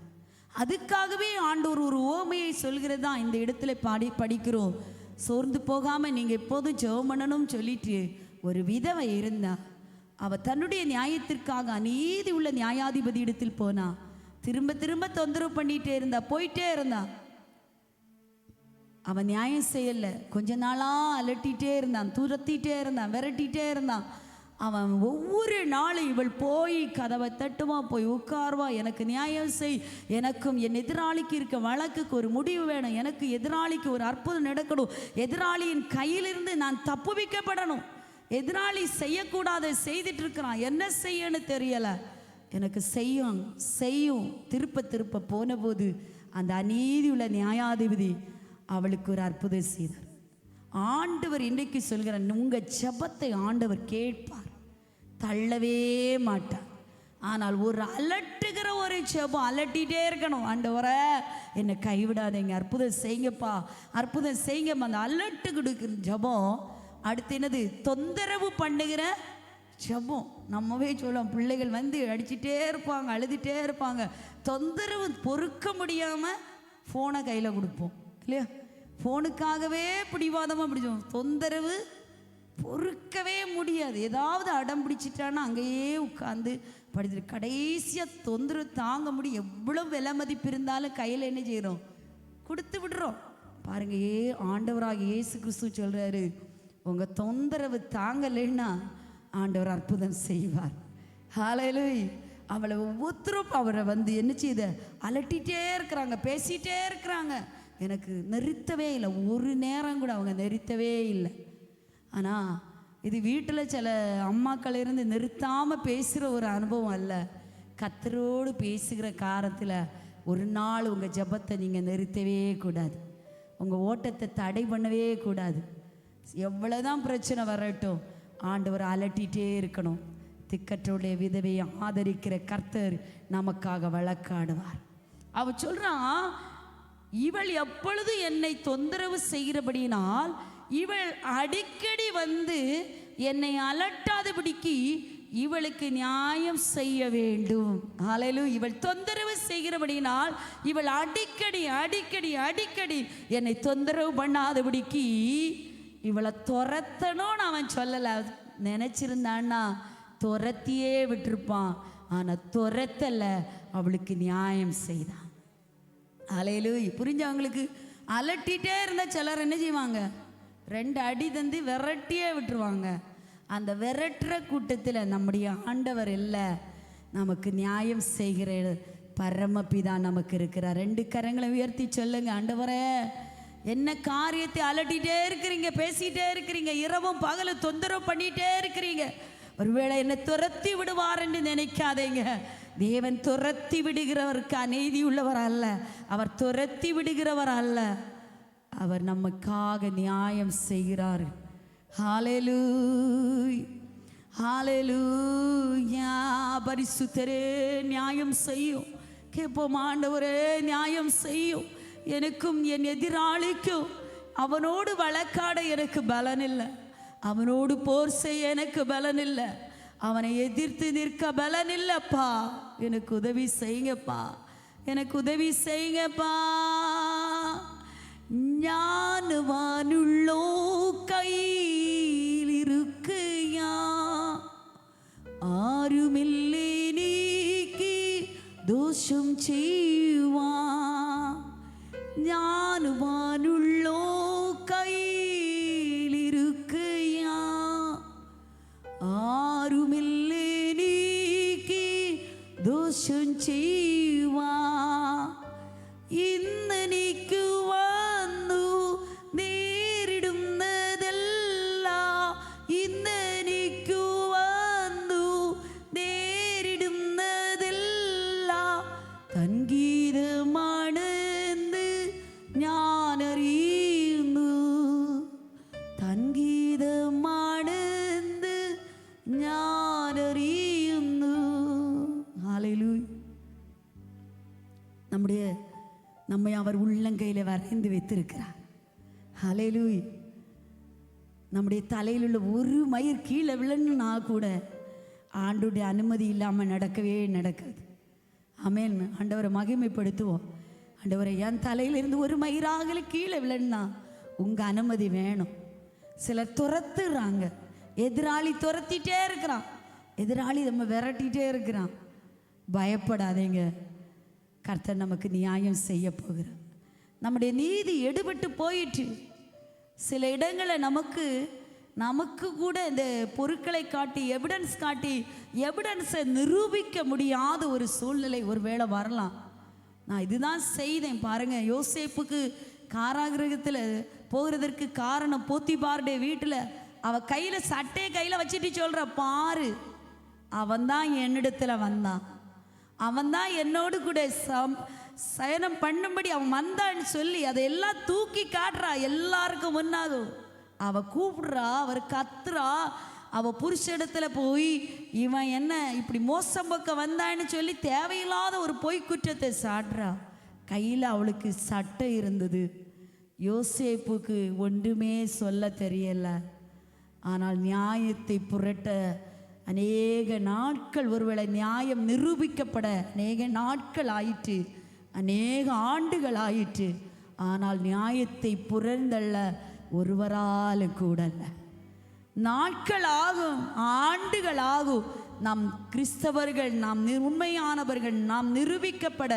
அதுக்காகவே ஆண்டவர் ஒரு ஓமையை சொல்கிறது தான் இந்த இடத்துல படிக்கிறோம். சோர்ந்து போகாமல் நீங்கள் எப்போதும் ஜெபம் பண்ணணும்னு சொல்லிட்டு ஒரு விதவை இருந்தா, அவள் தன்னுடைய நியாயத்திற்காக அநீதி உள்ள நியாயாதிபதி இடத்தில் போனா. திரும்ப திரும்ப தொந்தரவு பண்ணிகிட்டே இருந்தா, போயிட்டே இருந்தா. அவன் நியாயம் செய்யலை. கொஞ்ச நாளாக அலட்டிகிட்டே இருந்தான், துரத்திட்டே இருந்தான், விரட்டிகிட்டே இருந்தான். அவன் ஒவ்வொரு நாளும் இவள் போய் கதவை தட்டுவா, போய் உட்கார்வா, எனக்கு நியாயம் செய், எனக்கும் என் எதிராளிக்கு இருக்க வழக்குக்கு ஒரு முடிவு வேணும், எனக்கு எதிராளிக்கு ஒரு அற்புதம் நடக்கணும், எதிராளியின் கையிலிருந்து நான் தப்புவிக்கப்படணும், எதிராளி செய்யக்கூடாத செய்துட்டு இருக்கிறான், என்ன செய்யன்னு தெரியலை, எனக்கு செய்யும் திருப்ப திருப்ப போன போது அந்த அநீதி உள்ள நியாயாதிபதி அவளுக்கு ஒரு அற்புதம் செய்தார். ஆண்டவர் இன்றைக்கு சொல்கிறார், உங்கள் ஜெபத்தை ஆண்டவர் கேட்பார், தள்ளவே மாட்டார். ஆனால் ஒரு அலட்டுகிற ஒரு ஜெபம் அலட்டிகிட்டே இருக்கணும். ஆண்டவரை என்னை கைவிடாதீங்க, அற்புதம் செய்யுங்கப்பா, அற்புதம் செய்யுங்கப்பா. அந்த அலட்டு கொடுக்குற ஜெபம். அடுத்து என்னது, தொந்தரவு பண்ணுகிற ஜெபம். நம்மவே சொல்லுவோம், பிள்ளைகள் வந்து அடிச்சுட்டே இருப்பாங்க, அழுதுகிட்டே இருப்பாங்க, தொந்தரவு பொறுக்க முடியாமல் ஃபோனை கையில் கொடுப்போம் இல்லையா? ஃபோனுக்காகவே பிடிவாதமாக பிடிச்சோம். தொந்தரவு பொறுக்கவே முடியாது. ஏதாவது அடம் பிடிச்சிட்டான்னா அங்கேயே உட்காந்து படித்து கடைசியாக தொந்தரவு தாங்க முடியும். எவ்வளோ விலை மதிப்பு இருந்தாலும் கையில் என்ன செய்கிறோம், கொடுத்து விடுறோம். பாருங்க, ஆண்டவராக இயேசு கிறிஸ்து சொல்கிறாரு, உங்கள் தொந்தரவு தாங்கலைன்னா ஆண்டவர் அற்புதம் செய்வார். ஹல்லேலூயா. அவளை ஒவ்வொருத்தரும் அவரை வந்து என்ன செய்த அலட்டிகிட்டே இருக்கிறாங்க, பேசிகிட்டே இருக்கிறாங்க. எனக்கு நிறுத்தவே இல்லை, ஒரு நேரம் கூட அவங்க நிறுத்தவே இல்லை. ஆனால் இது வீட்டில் சில அம்மாக்கள் இருந்து நிறுத்தாமல் பேசுகிற ஒரு அனுபவம் அல்ல. கர்த்தரோடு பேசுகிற காலத்தில் ஒரு நாள் உங்கள் ஜெபத்தை நீங்கள் நிறுத்தவே கூடாது, உங்கள் ஓட்டத்தை தடை பண்ணவே கூடாது. எவ்வளோதான் பிரச்சனை வரட்டும், ஆண்டவர் அலட்டிகிட்டே இருக்கணும். திக்கற்றோடைய விதவையை ஆதரிக்கிற கர்த்தர் நமக்காக வழக்காடுவார். அவ சொல்கிறான், இவள் எப்பொழுது என்னை தொந்தரவு செய்கிறபடினால் இவள் அடிக்கடி வந்து என்னை அலட்டாதபடிக்கு இவளுக்கு நியாயம் செய்ய வேண்டும். ஹல்லேலூயா. இவள் தொந்தரவு செய்கிறபடினால் இவள் அடிக்கடி அடிக்கடி அடிக்கடி என்னை தொந்தரவு பண்ணாதபடிக்கு இவளை துரத்தணும்னு அவன் சொல்லலை. நினைச்சிருந்தான்னா துரத்தியே விட்டுருப்பான். ஆனா துரத்தல, அவளுக்கு நியாயம் செய்தான். ஹல்லேலூயா. புரிஞ்சவங்களுக்கு? அலட்டிகிட்டே இருந்தால் சிலர் என்ன செய்வாங்க, 2 அடி தந்து விரட்டியே விட்டுருவாங்க. அந்த விரட்டுற கூட்டத்தில் நம்முடைய ஆண்டவர் இல்லை, நமக்கு நியாயம் செய்கிற பரமபிதா நமக்கு இருக்கிறார். 2 கரங்களை உயர்த்தி சொல்லுங்க, ஆண்டவரே என்ன காரியத்தை அலட்டிகிட்டே இருக்கிறீங்க, பேசிகிட்டே இருக்கிறீங்க, இரவும் பகலும் தொந்தரவு பண்ணிகிட்டே இருக்கிறீங்க. ஒருவேளை என்னை துரத்தி விடுவார் என்று நினைக்காதீங்க. தேவன் துரத்தி விடுகிறவருக்கு அநீதி உள்ளவர் அல்ல. அவர் துரத்தி விடுகிறவர் அல்ல, அவர் நமக்காக நியாயம் செய்கிறார். ஹல்லேலூயா, ஹல்லேலூயா. பரிசுத்தரே நியாயம் செய்யும். கேட்போம், ஆண்டவரே நியாயம் செய்யும். எனக்கும் என் எதிராளிக்கும் அவனோடு வழக்காட எனக்கு பலன் இல்லை, அவனோடு போர் செய்ய எனக்கு பலன் இல்லை, அவனை எதிர்த்து நிற்க பலன் இல்லைப்பா. எனக்கு உதவி செய்யுங்கப்பா, எனக்கு உதவி செய்யுங்கப்பா. ஞானவானுள்ளோ கையில் இருக்கையா, ஆருமில்லை நீக்கி தோஷம் செய்வா. ஞானவானுள்ளோ கையில் இருக்கையா, ஆருமில்லை நீக்கி தோஷம் செய்வா. ഇന്നെനിക്കു വന്നു നേരിടുന്നതല്ല, ഇന്നെനിക്കു വന്നു നേരിടുന്നതല്ല തൻഗീതമാണെന്ന് ഞാനറിയുന്നു, തൻഗീതമാണെന്ന് ഞാനറിയുന്നു. ഹല്ലേലൂയ. நம்மை அவர் உள்ளங்கையில் வரைந்து வைத்திருக்கிறார். ஹல்லேலூயா. நம்முடைய தலையில் உள்ள ஒரு மயிர் கீழே விழணுன்னா கூட ஆண்டுடைய அனுமதி இல்லாமல் நடக்கவே நடக்காது. ஆமென். ஆண்டவரை மகிமைப்படுத்துவோம். ஆண்டவரை என் தலையிலிருந்து ஒரு மயிராகல கீழே விழணுன்னா உங்கள் அனுமதி வேணும். சிலர் துரத்துறாங்க, எதிராளி துரத்திட்டே இருக்கிறான், எதிராளி நம்ம விரட்டிகிட்டே இருக்கிறான். பயப்படாதீங்க, கர்த்தர் நமக்கு நியாயம் செய்ய போகிறார். நம்முடைய நீதி எடுபட்டு போயிட்டு சில இடங்களில் நமக்கு கூட இந்த பொருட்களை காட்டி எவிடன்ஸை நிரூபிக்க முடியாத ஒரு சூழ்நிலை ஒருவேளை வரலாம். நான் இதுதான் செய்தேன் பாருங்க. யோசேப்புக்கு காராகிரகத்தில் போகிறதற்கு காரணம் போத்திபாருடைய வீட்டில் அவள் கையில் சட்டையை கையில் வச்சுட்டு சொல்கிற, பாரு அவன் தான் என்னிடத்தில் வந்தான், அவன் தான் என்னோடு கூட சயனம் பண்ணும்படி அவன் வந்தான்னு சொல்லி அதையெல்லாம் தூக்கி காட்டுறா எல்லாருக்கும் முன்னாகும். அவள் கூப்பிடுறா, அவர் கத்துறா. அவள் புருஷ இடத்துல போய் இவன் என்ன இப்படி மோசம் பக்கம் வந்தான்னு சொல்லி தேவையில்லாத ஒரு பொய் குற்றத்தை சாடுறா. கையில் அவளுக்கு சட்டை இருந்தது. யோசேப்புக்கு ஒன்றுமே சொல்ல தெரியல. ஆனால் நியாயத்தை புரட்ட அநேக நாட்கள், ஒருவேளை நியாயம் நிரூபிக்கப்பட அநேக நாட்கள் ஆயிற்று, அநேக ஆண்டுகள் ஆயிற்று. ஆனால் நியாயத்தை புரந்தள்ள ஒருவரால் கூடல்ல. நாட்கள் ஆகும், ஆண்டுகள் ஆகும். நாம் கிறிஸ்தவர்கள், நாம் உண்மையானவர்கள், நாம் நிரூபிக்கப்பட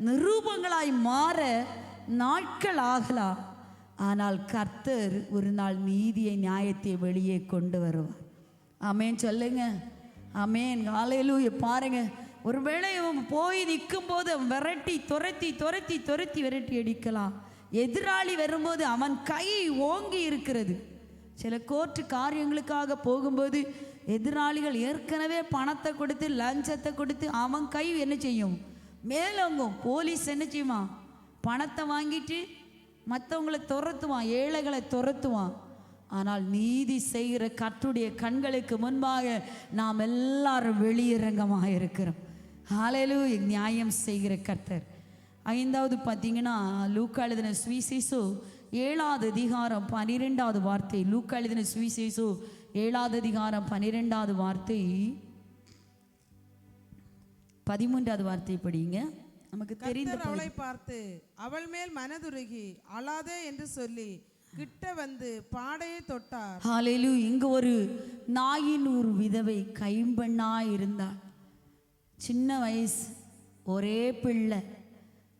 நிரூபங்களாய் மாற நாட்கள் ஆகலாம். ஆனால் கர்த்தர் ஒரு நாள் நீதியை நியாயத்தை வெளியே கொண்டு வருவார். ஆமேன் சொல்லுங்க, ஆமேன். ஹல்லேலூயா. பாருங்க, ஒருவேளை அவன் போய் நிற்கும் போது அவன் துரத்தி விரட்டி அடிக்கலாம். எதிராளி வரும்போது அவன் கை ஓங்கி இருக்கிறது. சில கோர்ட்டு காரியங்களுக்காக போகும்போது எதிராளிகள் ஏற்கனவே பணத்தை கொடுத்து லஞ்சத்தை கொடுத்து அவன் கை என்ன செய்யும், மேலோங்கும். போலீஸ் என்ன செய்யுமா, பணத்தை வாங்கிட்டு மற்றவங்களை துரத்துவான், ஏழைகளை துரத்துவான். ஆனால் நீதி செய்கிற கர்த்தருடைய கண்களுக்கு முன்பாக நாம் எல்லாரும் வெளியரங்கமாக இருக்கிறோம். ஹல்லேலூயா. நியாயம் செய்கிற கர்த்தர். 5வது பார்த்தீங்கன்னா லூக்கா எழுதின சுவிசேஷம் 7வது அதிகாரம் 12வது வார்த்தை. லூக்கா எழுதின சுவிசேஷம் 7வது அதிகாரம் 12வது வார்த்தை 13வது வார்த்தை படிங்க. நமக்கு தெரிந்த அவளை பார்த்து அவள் மேல் மனதுருகி அழாதே என்று சொல்லி கிட்ட வந்து பாடையை தொட்டார். ஹalleluya. இங்க ஒரு நாயினூர் விதவை கைம்பெண்ணாய் இருந்தாள். சின்ன வயசு, ஒரே பிள்ளை,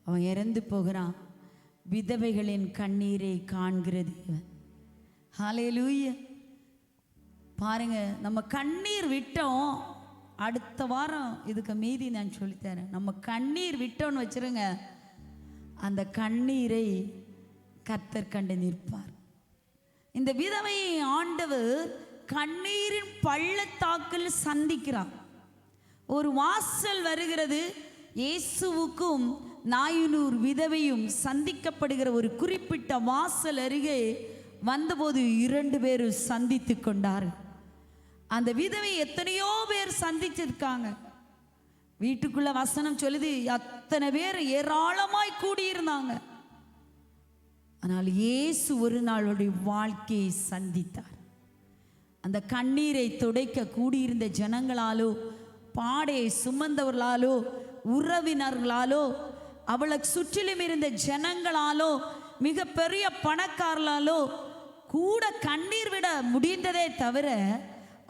அவன் இறந்து போகிறான். விதவைகளின் கண்ணீரை காண்கிற தேவன். ஹalleluya. பாருங்க, நம்ம கண்ணீர் விட்டோம். அடுத்த வாரம் இதுக்கு மீதி நான் சொல்லித்தரேன். நம்ம கண்ணீர் விட்டோன்னு வச்சிருங்க, அந்த கண்ணீரை கர்த்தர் கண்டு நிற்பார். இந்த விதவையை ஆண்டவர் கண்ணீரின் பள்ளத்தாக்கில் சந்திக்கிறார். ஒரு வாசல் வருகிறது. இயேசுவுக்கும் நாயினூர் விதவையும் சந்திக்கப்படுகிற ஒரு குறிப்பிட்ட வாசல் அருகே வந்தபோது 2 பேரும் சந்தித்து கொண்டார். அந்த விதவை எத்தனையோ பேர் சந்திச்சிருக்காங்க. வீட்டுக்குள்ள வசனம் சொல்லுது, அத்தனை பேர் ஏராளமாய் கூடியிருந்தாங்க. ஆனால் இயேசு ஒரு நாளுடைய வாழ்க்கையை சந்தித்தார். அந்த கண்ணீரை துடைக்க கூடியிருந்த ஜனங்களாலோ, பாடையை சுமந்தவர்களாலோ, உறவினர்களாலோ, அவளை சுற்றிலும் இருந்த ஜனங்களாலோ, மிக பெரிய பணக்காரர்களாலோ கூட கண்ணீர் விட முடிந்ததே தவிர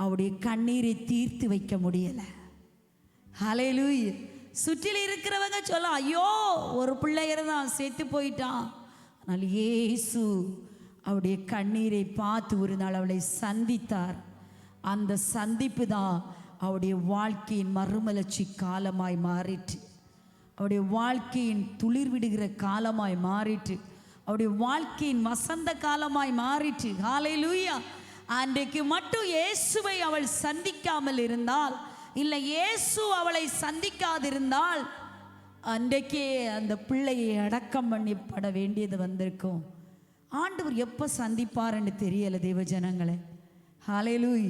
அவருடைய கண்ணீரை தீர்த்து வைக்க முடியல. ஹல்லேலூயா. சுற்றில் இருக்கிறவங்க சொல்ல, ஐயோ ஒரு பிள்ளை இருந்தான் செத்து போயிட்டான். ஆனால் இயேசு அவருடைய கண்ணீரை பார்த்து ஒரு நாள் அவளை சந்தித்தார். அந்த சந்திப்பு தான் அவருடைய வாழ்க்கையின் மறுமலர்ச்சி காலமாய் மாறிற்று. அவருடைய வாழ்க்கையின் துளிர் விடுகிற காலமாய் மாறிற்று. அவருடைய வாழ்க்கையின் வசந்த காலமாய் மாறிற்று. ஹல்லேலூயா. அன்றைக்கு மட்டும் இயேசுவை அவள் சந்திக்காமல் இருந்தால், இல்லை இயேசு அவளை சந்திக்காதிருந்தால், அன்றைக்கே அந்த பிள்ளையை அடக்கம் பண்ணப்பட வேண்டியது வந்திருக்கும். ஆண்டவர் எப்போ சந்திப்பார்ன்னு தெரியலை தேவ ஜனங்களே. ஹல்லேலூயா.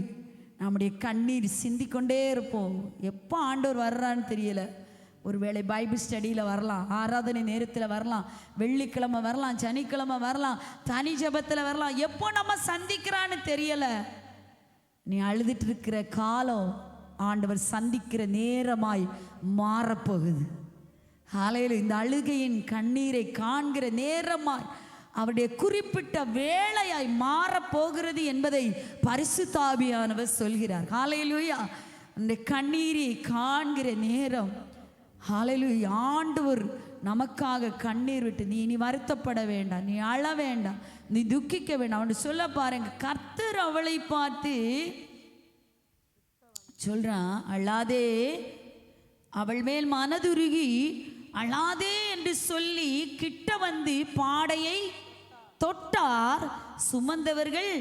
நம்முடைய கண்ணீர் சிந்திக்கொண்டே இருப்போம். எப்போ ஆண்டவர் வர்றான்னு தெரியலை. ஒருவேளை பைபிள் ஸ்டடியில் வரலாம், ஆராதனை நேரத்தில் வரலாம், வெள்ளிக்கிழமை வரலாம், சனிக்கிழமை வரலாம், தனி ஜபத்தில் வரலாம். எப்போ நம்ம சந்திக்கிறான்னு தெரியலை. நீ அழுதுட்டு இருக்கிற காலம் ஆண்டவர் சந்திக்கிற நேரமாய் மாறப்போகுது. ஹல்லேலூயா. இந்த அழுகையின் கண்ணீரை காண்கிற நேரமாய், அவருடைய குறிப்பிட்ட வேளையாய் மாறப்போகிறது என்பதை பரிசுத்த ஆவியானவர் சொல்கிறார். ஹல்லேலூயா. அந்த கண்ணீரை காண்கிற நேரம், ஹல்லேலூயா, ஆண்டவர் நமக்காக கண்ணீர் விட்டு, நீ இனி வருத்தப்பட வேண்டாம், நீ அழ வேண்டாம், நீ துக்கிக்க வேண்டாம் அவன் சொல்ல பாருங்க. கர்த்தர் அவளை பார்த்து சொல்றான், அழாதே. அவள் மேல் மனதுருகி அழாதே என்று சொல்லி கிட்ட வந்து பாடையை தொட்டார். சுமந்தவர்கள்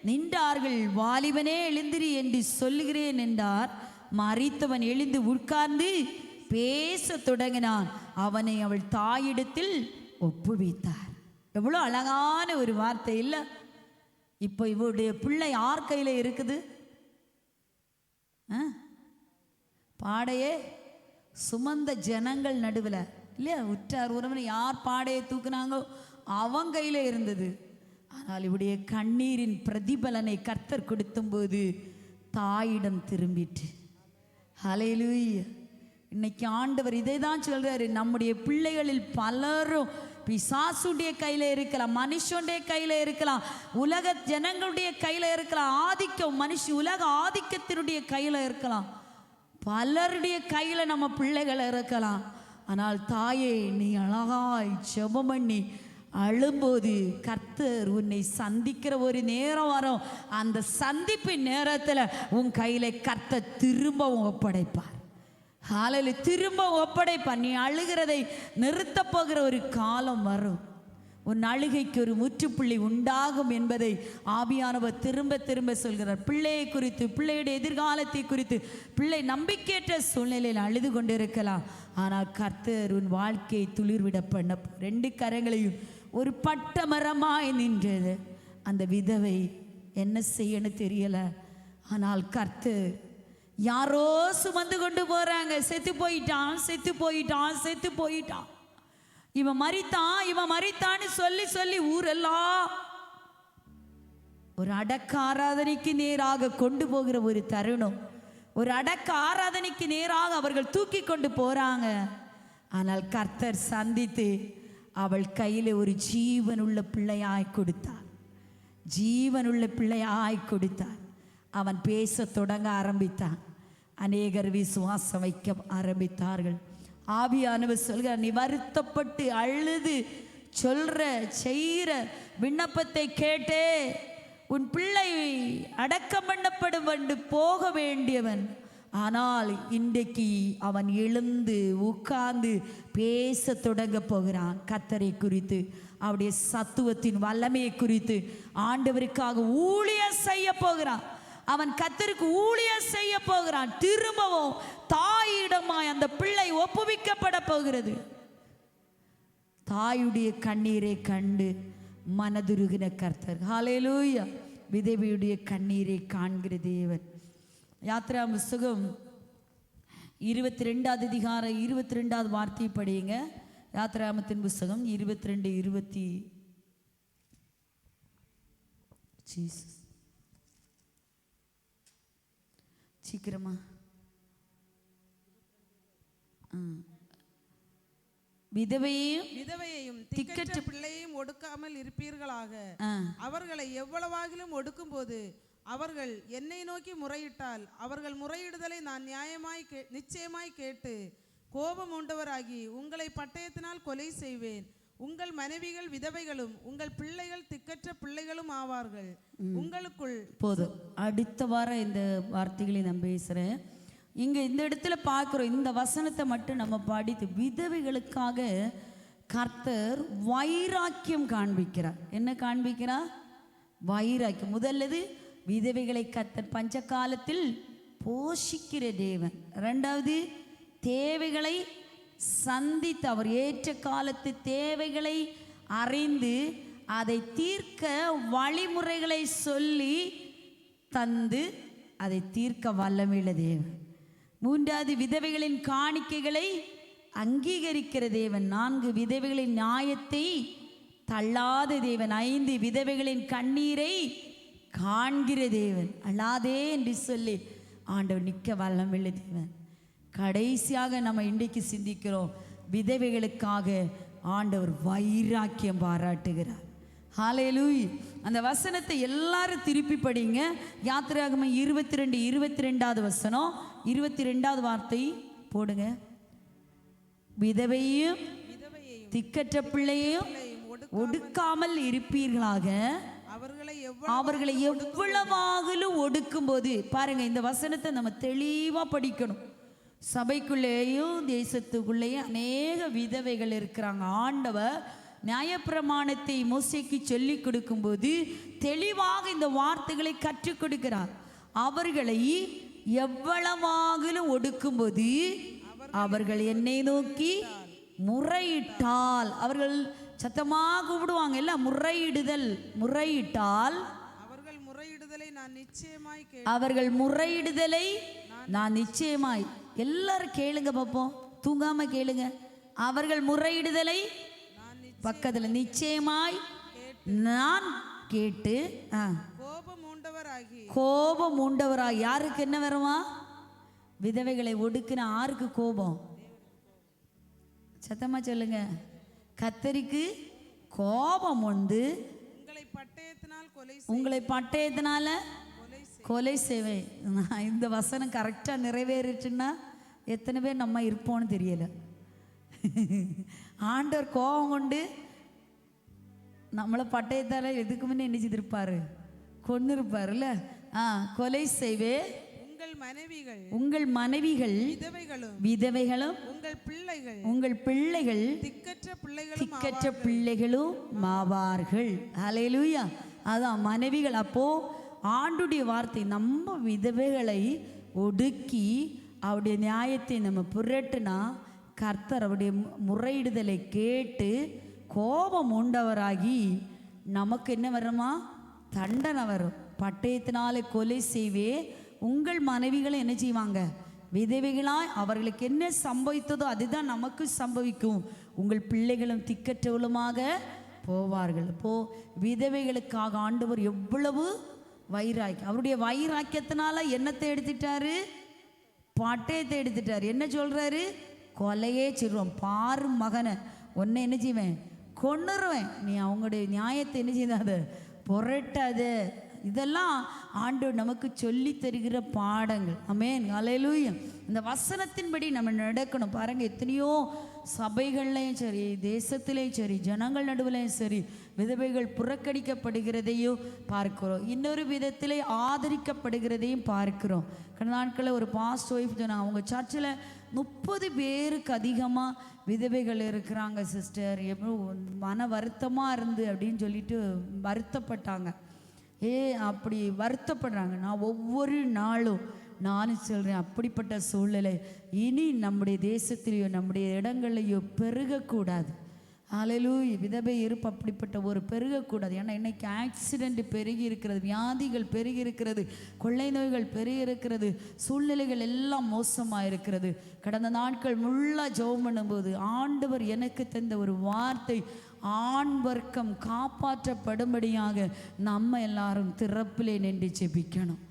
நின்றார்கள். வாலிபனே எழுந்திரி என்று சொல்லுகிறேன் என்றார். மரித்தவன் எழுந்து உட்கார்ந்து பேச தொடங்கினான். அவனை அவள் தாயிடத்தில் ஒப்புவித்தார். எவ்வளோ அழகான ஒரு வார்த்தை இல்லை? இப்போ இவருடைய பிள்ளை யார் கையில் இருக்குது? பாடையே சுமந்த ஜனங்கள் நடுவில் இல்லையா? உற்றார் உறவினர் யார் பாடையை தூக்குனாங்களோ அவன் கையில் இருந்தது. ஆனால் இவருடைய கண்ணீரின் பிரதிபலனை கர்த்தர் கொடுத்தும்போது தாயிடம் திரும்பிட்டு. ஹல்லேலூயா. இன்னைக்கு ஆண்டவர் இதை தான் சொல்றாரு. நம்முடைய பிள்ளைகளில் பலரும் பிசாசுடைய கையில் இருக்கலாம், மனுஷனுடைய கையில் இருக்கலாம், உலக ஜனங்களுடைய கையில் இருக்கலாம், ஆதிக்கம் உலக ஆதிக்கத்தினுடைய கையில் இருக்கலாம், பலருடைய கையில் நம்ம பிள்ளைகள் இருக்கலாம். ஆனால் தாயே, நீ அழகாய் ஜெபம் பண்ணி அழும்போது கர்த்தர் உன்னை சந்திக்கிற ஒரு நேரம் வரும். அந்த சந்திப்பின் நேரத்தில் உன் கையில் கர்த்தர் திரும்பவும் ஒப்படைப்பார். ஹல்லேலூயா. திரும்ப ஒப்படைப்பார். நீ அழுகிறதை நிறுத்த போகிற ஒரு காலம் வரும். உன் அழுகைக்கு ஒரு முற்றுப்புள்ளி உண்டாகும் என்பதை ஆவியானவர் திரும்ப திரும்ப சொல்கிறார். பிள்ளையை குறித்து, பிள்ளையுடைய எதிர்காலத்தை குறித்து, பிள்ளை நம்பிக்கையற்ற சூழ்நிலையில் அழுது கொண்டிருக்கலாம். ஆனால் கர்த்தர் உன் வாழ்க்கையை துளிர்விட பண்ண 2 கரங்களையும் ஒரு பட்ட மரமாய் நின்றது. அந்த விதவை என்ன செய்யணும் தெரியல. ஆனால் கர்த்தர், யாரோ சுமந்து கொண்டு போறாங்க, செத்து போயிட்டான், செத்து போயிட்டான், செத்து போயிட்டான், இவன் மரித்தான், இவன் மரித்தான்னு சொல்லி சொல்லி ஊரெல்லாம் ஒரு அடக்க ஆராதனைக்கு நேராக கொண்டு போகிற ஒரு தருணம். ஒரு அடக்க ஆராதனைக்கு நேராக அவர்கள் தூக்கி கொண்டு போறாங்க. ஆனால் கர்த்தர் சந்தித்து அவள் கையில் ஒரு ஜீவனுள்ள பிள்ளையாய் கொடுத்தார். ஜீவனுள்ள பிள்ளையாய் கொடுத்தார். அவன் பேச தொடங்க ஆரம்பித்தான். அநேகர் விசுவாசம் வைக்க ஆரம்பித்தார்கள். ஆவியானவர் சொல்கிறார், நீ வருத்தப்பட்டு அழுது சொல்ற செய்கிற விண்ணப்பத்தை கேட்டே உன் பிள்ளை அடக்கம் பண்ணப்படும் என்று போக வேண்டியவன். ஆனால் இன்றைக்கு அவன் எழுந்து உட்கார்ந்து பேச தொடங்க போகிறான். கர்த்தரை குறித்து, அவருடைய சத்துவத்தின் வல்லமையை குறித்து, ஆண்டவருக்காக ஊழியம் செய்ய போகிறான். அவன் கர்த்தருக்கு ஊழியம் செய்ய போகிறான். திரும்பவும் தாயிடமாய் அந்த பிள்ளை ஒப்புவிக்கப்பட போகிறது. தாயுடைய கண்ணீரை கண்டு மனதுருகின கர்த்தர். ஹல்லேலூயா. விதவையுடைய கண்ணீரை காண்கிற தேவன். யாத்ரா புஸ்தகம் 22வது அதிகாரம் 22வது வார்த்தையை படியுங்க. யாத்ராமத்தின் புஸ்தகம் 22:20. ஜீசஸ், சீக்கிரமா. விதவையையும் திக்கற்ற பிள்ளையையும் ஒடுக்காமல் இருப்பீர்களாக. அவர்களை எவ்வளவாகிலும் ஒடுக்கும் போது அவர்கள் என்னை நோக்கி முறையிட்டால் அவர்கள் முறையிடுதலை நான் நிச்சயமாய் கேட்டு கோபம் உண்டவராகி உங்களை பட்டயத்தினால் கொலை செய்வேன். உங்கள் மனைவிகள் விதவைகளும் உங்கள் பிள்ளைகள் திக்கற்ற பிள்ளைகளும் ஆவார்கள். உங்களுக்குள் போதும். அடுத்த வாரம் இந்த வார்த்தைகளை நான் பேசுகிறேன். இங்கே இந்த இடத்துல பார்க்குறோம், இந்த வசனத்தை மட்டும் நம்ம படித்து விதவைகளுக்காக கர்த்தர் வைராக்கியம் காண்பிக்கிறார். என்ன காண்பிக்கிறார்? வைராக்கியம். முதல்லது விதவைகளை கர்த்தர் பஞ்ச காலத்தில் போஷிக்கிற தேவன். ரெண்டாவது, தேவைகளை சந்தித்து அவர் ஏற்ற காலத்து தேவைகளை அறிந்து அதை தீர்க்க வழிமுறைகளை சொல்லி தந்து அதை தீர்க்க வல்லமையுள்ள தேவன். மூன்றாவது, விதவைகளின் காணிக்கைகளை அங்கீகரிக்கிற தேவன். 4, விதவைகளின் நியாயத்தை தள்ளாத தேவன். 5, விதவைகளின் கண்ணீரை காண்கிற தேவன். அழாதே என்று சொல்லி ஆண்டவர் நிற்க வல்லமையுள்ள தேவன். கடைசியாக நம்ம இன்றைக்கு சிந்திக்கிறோம், விதவைகளுக்காக ஆண்டவர் வைராக்கியம் பாராட்டுகிறார். ஹல்லேலூயா. அந்த வசனத்தை எல்லாரும் திருப்பி படிங்க. யாத்திராகமம் 22:22வது வசனம், 22வது வார்த்தை போடுங்க. விதவையும் திக்கற்ற பிள்ளையும் ஒடுக்காமல் இருப்பீர்களாக. அவர்களை எவ்வளவாகலும் ஒடுக்கும் போது, பாருங்க, இந்த வசனத்தை நம்ம தெளிவா படிக்கணும். சபைக்குள்ளேயும் தேசத்துக்குள்ளேயும் அநேக விதவைகள் இருக்கிறாங்க. ஆண்டவர் நியாயப்பிரமாணத்தை மோசேக்கு சொல்லி கொடுக்கும்போது தெளிவாக இந்த வார்த்தைகளை கற்றுக் கொடுக்கிறார். அவர்களை எவ்வளவாகலும் ஒடுக்கும்போது அவர்கள் என்னை நோக்கி முறையிட்டால், அவர்கள் சத்தமாக கூப்பிடுவாங்க, இல்ல முறையிட்டால் அவர்கள் முறையிடுதலை நான் நிச்சயமாய். எல்லாரும் கேளுங்க பாப்போம், தூங்காம கேளுங்க. அவர்கள் முறையிடுதலை பக்கத்துல நிச்சயமாய் நான் கேட்டு கோபம் உண்டவராய். யாருக்கு என்ன வருமா? விதவைகளை ஒடுக்கின ஆருக்கு கோபம்? சத்தமா சொல்லுங்க. கர்த்தருக்கு கோபம் உண்டு. உங்களை பட்டயத்தினால கொலை செய்வேன். இந்த வசனம் கரெக்டாக நிறைவேறிச்சுன்னா எத்தனை பேர் நம்ம இருப்போம்னு தெரியல. ஆண்டவர் கோபம் கொண்டு நம்மளை பட்டயத்தால எதுக்கு முன்னே என்ன செய்திருப்பாரு? கொண்டு இருப்பாருல்ல. கொலை செய்வே. உங்கள் மனைவிகள் விதவைகளும் உங்கள் பிள்ளைகள் திக்கற்ற பிள்ளைகளும் மாவார்கள். ஹல்லேலூயா. அதான் மனைவிகள். அப்போ ஆண்டுடைய வார்த்தை, நம்ம விதவைகளை ஒடுக்கி அவருடைய நியாயத்தை நம்ம புரட்டுனா கர்த்தர் அவருடைய முறையிடுதலை கேட்டு கோபம் உண்டவராகி நமக்கு என்ன வருமா? தண்டனை வரும். பட்டயத்தினாலே கொலை செய்வே. உங்கள் மனைவிகளை என்ன செய்வாங்க? விதவைகளாய் அவர்களுக்கு என்ன சம்பவித்ததோ அதுதான் நமக்கு சம்பவிக்கும். உங்கள் பிள்ளைகளும் திக்கற்றவளுமாக போவார்கள். இப்போ விதவைகளுக்காக ஆண்டவர் எவ்வளவு வைராக்கியம். அவருடைய வைராக்கியத்தினால என்னத்தை எடுத்துட்டாரு? பட்டயத்தை எடுத்துட்டாரு. என்ன சொல்றாரு? கொலையே செய்வோம். பாரு மகனை, உன்னை என்ன செய்வேன்? கொன்னுருவேன். நீ அவங்களுடைய நியாயத்தை என்ன செய்யாத புரட்டாத. இதெல்லாம் ஆண்டவர் நமக்கு சொல்லி தருகிற பாடங்கள். ஆமென், ஹல்லேலூயா. இந்த வசனத்தின்படி நம்ம நடக்கணும். பாருங்க, எத்தனையோ சபைகள்லையும் சரி, தேசத்திலையும் சரி, ஜனங்கள் நடுவிலையும் சரி, விதவைகள் புறக்கணிக்கப்படுகிறதையும் பார்க்கிறோம். இன்னொரு விதத்திலே ஆதரிக்கப்படுகிறதையும் பார்க்கிறோம். கடந்த நாட்களில் ஒரு பாஸ்ட் ஒய்ஃப் சொன்னாங்க, அவங்க சர்ச்சில் 30 பேருக்கு அதிகமாக விதவைகள் இருக்கிறாங்க சிஸ்டர், எவ்வளோ மன வருத்தமாக இருந்து அப்படின்னு சொல்லிட்டு வருத்தப்பட்டாங்க. அப்படி வருத்தப்படுறாங்க. நான் ஒவ்வொரு நாளும் நானும் சொல்கிறேன், அப்படிப்பட்ட சூழ்நிலை இனி நம்முடைய தேசத்திலேயோ நம்முடைய இடங்கள்லையோ பெருகக்கூடாது. ஹல்லேலூயா. விதவை இருப்பு அப்படிப்பட்ட ஒரு பெருகக்கூடாது. ஏன்னா இன்னைக்கு ஆக்சிடெண்ட் பெருகி இருக்கிறது, வியாதிகள் பெருகி இருக்கிறது, கொள்ளை நோய்கள் பெருகி இருக்கிறது, சூழ்நிலைகள் எல்லாம் மோசமாக இருக்கிறது. கடந்த நாட்கள் முள்ளா ஜெபம் பண்ணும்போது ஆண்டவர் எனக்கு தந்த ஒரு வார்த்தை, ஆண் வர்க்கம் காப்பாற்றப்படும்படியாக நம்ம எல்லாரும் திறப்பிலே நின்று ஜெபிக்கணும்.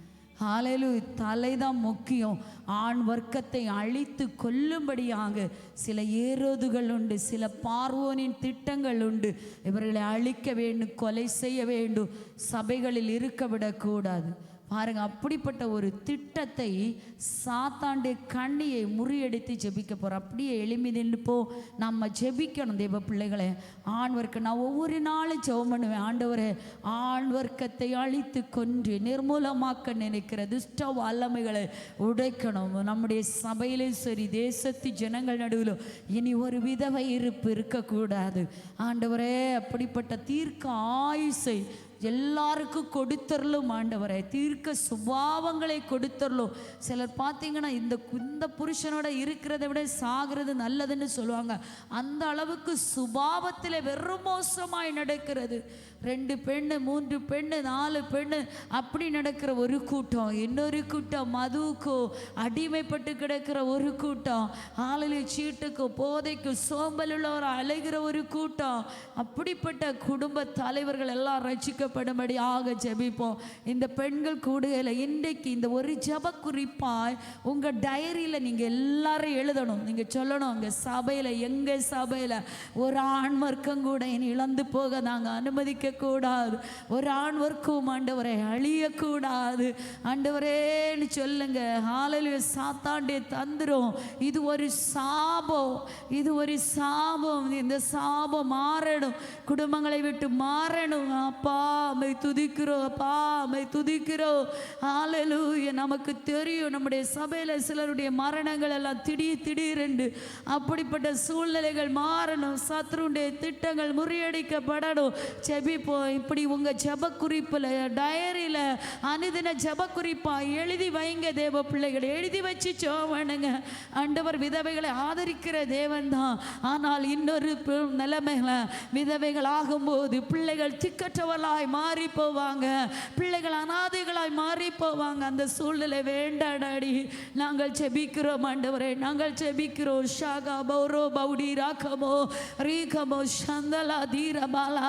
ஹல்லேலூயா. தலைதான் முக்கியம். ஆண் வர்க்கத்தை அழித்து கொல்லும்படியாக சில ஏரோதுகள் உண்டு, சில பார்வோனின் திட்டங்கள் உண்டு. இவர்களை அழிக்க வேண்டும், கொலை செய்ய வேண்டும், சபைகளில் இருக்க விடக்கூடாது. பாருங்க, அப்படிப்பட்ட ஒரு திட்டத்தை சாத்தாண்டே கண்ணியை முறியடித்து ஜெபிக்க போகிறோம். அப்படியே எளிமை நின்று நம்ம ஜெபிக்கணும். தேவ பிள்ளைகளை, ஆண் வர்க்கம் நான் ஒவ்வொரு நாளும் ஜெபம் பண்ணுவேன். ஆண்டவரே, ஆண் வர்க்கத்தை அழித்து கொன்று நிர்மூலமாக்க நினைக்கிற துஷ்ட வல்லமைகளை உடைக்கணும். நம்முடைய சபையிலும் சரி, தேசத்து ஜனங்கள் நடுவிலும் இனி ஒரு விதவை இருப்பு இருக்கக்கூடாது. ஆண்டவரே, அப்படிப்பட்ட தீர்க்க ஆயுசை எல்லாருக்கும் கொடுத்தரலும். ஆண்டவரே, தீர்க்க சுபாவங்களை கொடுத்தரலும். சிலர் பார்த்தீங்கன்னா இந்த புருஷனோட இருக்கிறத விட சாகிறது நல்லதுன்னு சொல்லுவாங்க. அந்த அளவுக்கு சுபாவத்தில் வெறும் மோசமாய் நடக்கிறது. 2 பெண்ணு 3 பெண்ணு 4 பெண்ணு அப்படி நடக்கிற ஒரு கூட்டம். இன்னொரு கூட்டம் மதுவுக்கோ அடிமைப்பட்டு கிடக்கிற ஒரு கூட்டம். ஆளில் சீட்டுக்கு போதைக்கு சோம்பல் உள்ளவர் அலைகிற ஒரு கூட்டம். அப்படிப்பட்ட குடும்ப தலைவர்கள் எல்லாம் ரட்சிக்கப்படும்படியாக ஜெபிப்போம். இந்த பெண்கள் கூடுகையில் இன்றைக்கு இந்த ஒரு ஜெப குறிப்பாய் உங்கள் டைரியில் நீங்கள் எல்லாரும் எழுதணும். நீங்கள் சொல்லணும், உங்கள் சபையில், எங்கள் சபையில் ஒரு ஆண் வர்க்கம் கூட இனி இழந்து போக நாங்கள் அனுமதிக்க கூடாது. ஒரு ஆண் வர்க்கம் ஆண்டவரே அழியக்கூடாது ஆண்டவரேன்னு சொல்லுங்க. ஹல்லேலூயா. சாத்தாண்டே தந்திரம் இது ஒரு சாபம், இது ஒரு சாபம். இந்த சாபம் மாறணும், குடும்பங்களை விட்டு மாறணும். அப்பா மை துதிக்கிறோம், அப்பா மை துதிக்கிறோம். ஹல்லேலூயா. நமக்கு தெரியும் நம்முடைய சபையில் சிலருடைய மரணங்கள் எல்லாம் திடீரென்று அப்படிப்பட்ட சூழ்நிலைகள் மாறணும். சத்ருடைய திட்டங்கள் முறியடிக்கப்படணும். ஜெபிப்போம். இப்படி உங்கள் ஜெப குறிப்பில், டயரியில் அனுதின ஜெப குறிப்பாக எழுதி வைங்க. தேவ பிள்ளைகளை எழுதி வச்சு ஜெபம். ஆண்டவர் விதவைகளை ஆதரிக்கிற தேவன் தான். ஆனால் இன்னொரு நிலைமைகள விதவைகள் ஆகும்போது பிள்ளைகள் திக்கற்றவர்களாய் மாறி போவாங்க, பிள்ளைகள் அனாதைகளாய் மாறி போவாங்க. அந்த சூழ்நிலை வேண்டாடாடி. நாங்கள் ஜெபிக்கிறோம் ஆண்டவரே, நாங்கள் ஜெபிக்கிறோம். ஷாகா பௌரோ பௌடி ராகமோ ரீகமோ சந்தலா தீரபாலா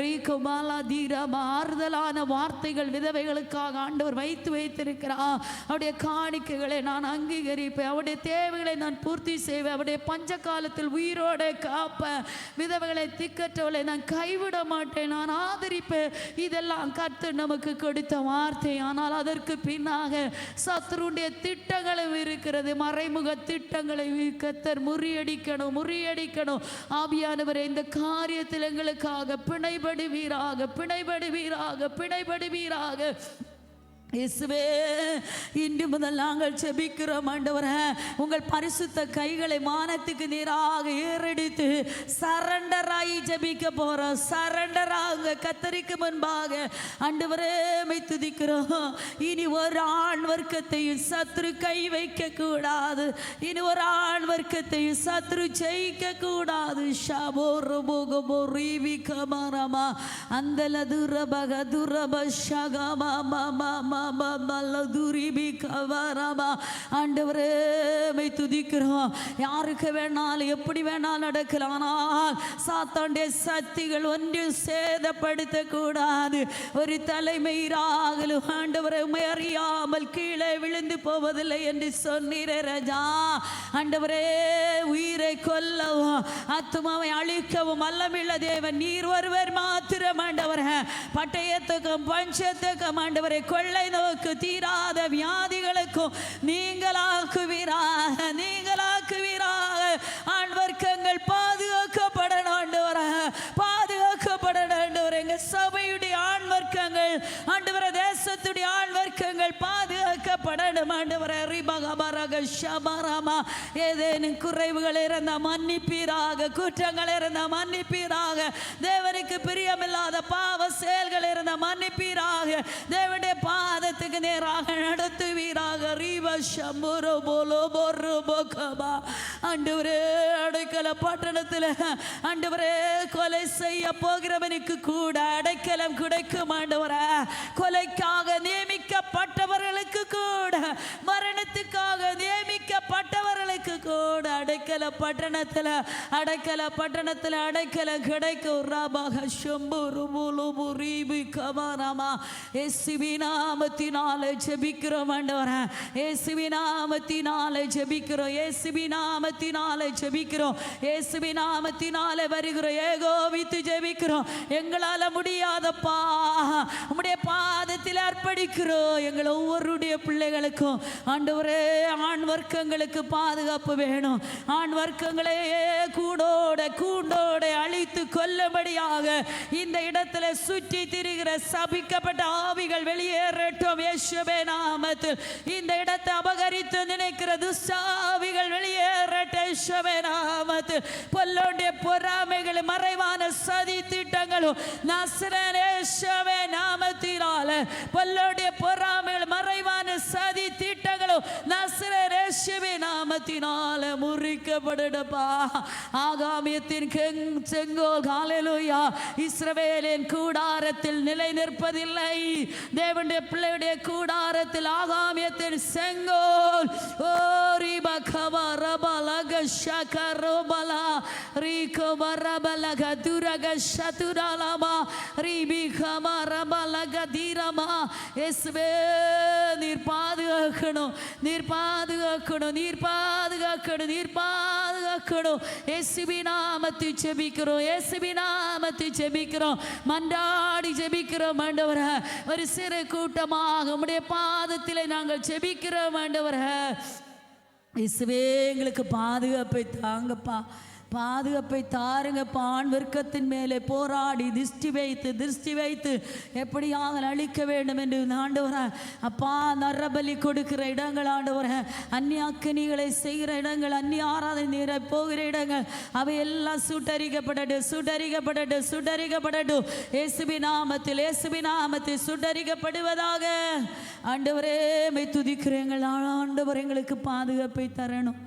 ரீகமாலா தீரமா. ஆறுதலான வார்த்தைகள் விதவைகளுக்காக ஆண்டவர் வைத்திருக்கிறார். அவருடைய காணிக்கைகளை நான் அங்கீகரிப்பேன், அவருடைய தேவைகளை நான் பூர்த்தி செய்வேன், அவருடைய பஞ்ச காலத்தில் உயிரோட காப்பேன், விதவைகளை திக்கற்றவளை நான் கைவிட மாட்டேன், நான் ஆதரிப்பேன். இதெல்லாம் கர்த்தர் நமக்கு கொடுத்த வார்த்தை. ஆனால் அதற்கு பின்னாக சத்துருடைய திட்டங்களும் இருக்கிறது. மறைமுக திட்டங்களை கர்த்தர் முறியடிக்கணும். ஆவியானவரே, இந்த காரியத்தில் எங்களுக்காக பிணைபடுவீராக. இயேசுவே, இன்று முதல் நாங்கள் ஜெபிக்கிறோம் ஆண்டவரே. உங்கள் பரிசுத்த கைகளை வானத்துக்கு நேராக ஏறெடுத்து சரண்டராகி ஜெபிக்க போறோம். சரண்டராக கத்தரிக்கு முன்பாக ஆண்டவரே மை துதிக்கிறோம். இனி ஒரு ஆண் வர்க்கத்தையும் சத்ரு கை வைக்க கூடாது. இனி ஒரு ஆண் வர்க்கத்தையும் சத்ரு ஜெயிக்க கூடாது. ஷபோரபோகபோ ரீவிகமரமா அந்தல துரபக துரப ஷகமா மாமா துரிபி கவரபா. ஆண்டவரே மை துதிக்கிறோம். யாருக்கு வேணாலும் எப்படி வேணாலும் நடக்கலாம், ஆனால் சாத்தானுடைய சக்திகள் ஒன்றும் சேதப்படுத்த கூடாது. ஒரு தலைமையிலாகலும் ஆண்டவரை அறியாமல் கீழே விழுந்து போவதில்லை என்று சொன்னீரே ராஜா. ஆண்டவரே உயிரை கொல்லவும் ஆத்துமாவை அழிக்கவும் வல்லமையுள்ள தேவன் நீர் ஒருவர் மாத்திரம். ஆண்டவரே பட்டயத்துக்கும் பஞ்சத்துக்கும் ஆண்டவரை கொள்ளை நோக்கு தீராத வியாதிகளுக்கும் நீங்களாக்குவீராக, நீங்களாக்குவீராக. ஆண்வர்க்கங்கள் பாதுகாக்கப்படணும் ஆண்டவரே, பாதுகாக்கப்படணும் ஆண்டவரே. எங்க சபையுடைய ஆண்வர்க்கங்கள் ஆண்டவரே, தேசத்துடைய ஆண்வர்க்கங்கள் பாதுகாக்கப்படணும் ஆண்டவரே. ரிபகபரக ஷபரமா. ஏதேனும் குறைவுகள் இருந்த மன்னிப்பீராக, குற்றங்கள் இருந்த மன்னிப்பீராக, தேவனுக்கு பிரியமில்லாத பாவ செயல்கள் இருந்த மன்னிப்பீராக, தேவனுடைய பாதத்துக்கு நேராக நடத்துவீராக. ரிப ஷம்புரு போலோ போரு போகபா. ஆண்டவரே அடைக்கல பட்டணத்தில் ஆண்டவரே கொலை செய்ய போகிறவனுக்கு கூட அடைக்கலம் கிடைக்கும் ஆண்டவரே. கொலைக்காக நியமிக்கப்பட்டவர்களுக்கு கூட, மரணத்துக்காக நியமிக்கப்பட்டவர்களுக்கு கூட அடைக்கல பட்டணத்தில், அடைக்கல பட்டணத்தில் அடைக்கலம் கிடைக்கும். ரபக ஷம்புரு போலோ புரிபி கமரமா. இயேசுவின் நாமத்தினாலே ஜெபிக்கிறோம் ஆண்டவரே, இயேசுவின் நாமத்தினாலே ஜெபிக்கிறோம், இயேசுவின் நாமத்தினாலே ஜெபிக்கிறோம், இயேசுவின் நாமத்தினாலே வருகிறோம், ஏகோபித்து ஜெபிக்கிறோம். எங்களால் முடியாதப்பா உம்முடைய பாதத்தில் அர்ப்பணிக்கிறோம். எங்கள் ஒவ்வொருடைய பிள்ளைகளுக்கும் ஆண்டவரே ஆண் வர்க்கங்களுக்கு பாதுகாப்பு வேணும். ஆண் வர்க்கங்களே கூண்டோட அழித்து கொல்லும்படியாக இந்த இடத்துல சுற்றி திரிகிற சபிக்கப்பட்ட ஆவிகள் வெளியேறட்டும் இயேசுவே நாமத்தில். இந்த இடத்தை அபகரித்து நினைக்கிற துஷ்டாவிகள் வெளியேறட்டும் இயேசுவே நாமத்தில். பொல்லோடைய பொறாமைகள், மறைவான சதி திட்டங்களும் நசரேயன் இயேசுவே நாமத்தினால, பொல்லோடைய பொறாமைகள், மறைவான சதி திட்டங்களும் நசரேயன் இயேசுவே நாமத்தினால முறிக்கப்படடப்பா. ஆகாமியத்தின் செங்கோல் ஹல்லேலூயா இஸ்ரவேலின் கூடாரத்தில் நிலை நிற்பதில்லை. தேவனுடைய பிள்ளையுடைய கூடாரத்தில் ஆகாமியத்தின் செங்கோல் ஓரிப கவரபலக ஷகரோபலா ரீகவரபலக துரக ஷதுரலமா ரீபி கமரபலக தீரமா. இயேசுவே நீர் பாதுகாக்கணும், நீர் பாதுகாக்கணும், நீர் பாதுகாக்கணும், நீர் பாதுகாக்கணும். இயேசுவின் நாமத்தில் ஜெபிக்கிறோம், இயேசுவின் நாமத்தில் ஜெபிக்கிறோம், மன்றாடி ஜெபிக்கிறோம் ஆண்டவரே. ஒரு சிறு கூட்டமாக உம்முடைய பாதத்திலே நாங்கள் ஜெபிக்கிறோம் ஆண்டவரே. இயேசுவே எங்களுக்கு பாதுகாப்பை தாங்கப்பா, பாதுகாப்பை தாருங்கப்பா. ஆண் வர்க்கத்தின் மேலே போராடி திருஷ்டி வைத்து எப்படியாக அழிக்க வேண்டும் என்று ஆண்டவரே அப்பா நரபலி கொடுக்கிற இடங்கள் ஆண்டவரே, அந்நிய அக்கினிகளை செய்கிற இடங்கள், அந்நிய ஆராதனை நீரை போகிற இடங்கள் அவையெல்லாம் சுட்டரிக்கப்படட்டும், சுட்டரிக்கப்படட்டும், சுட்டரிக்கப்படட்டும். இயேசுவின் நாமத்தில், இயேசுவின் நாமத்தில் சுட்டரிக்கப்படுவதாக. ஆண்டவரே மை துதிக்கிறேங்கள் ஆண்டவர், எங்களுக்கு பாதுகாப்பை தரணும்.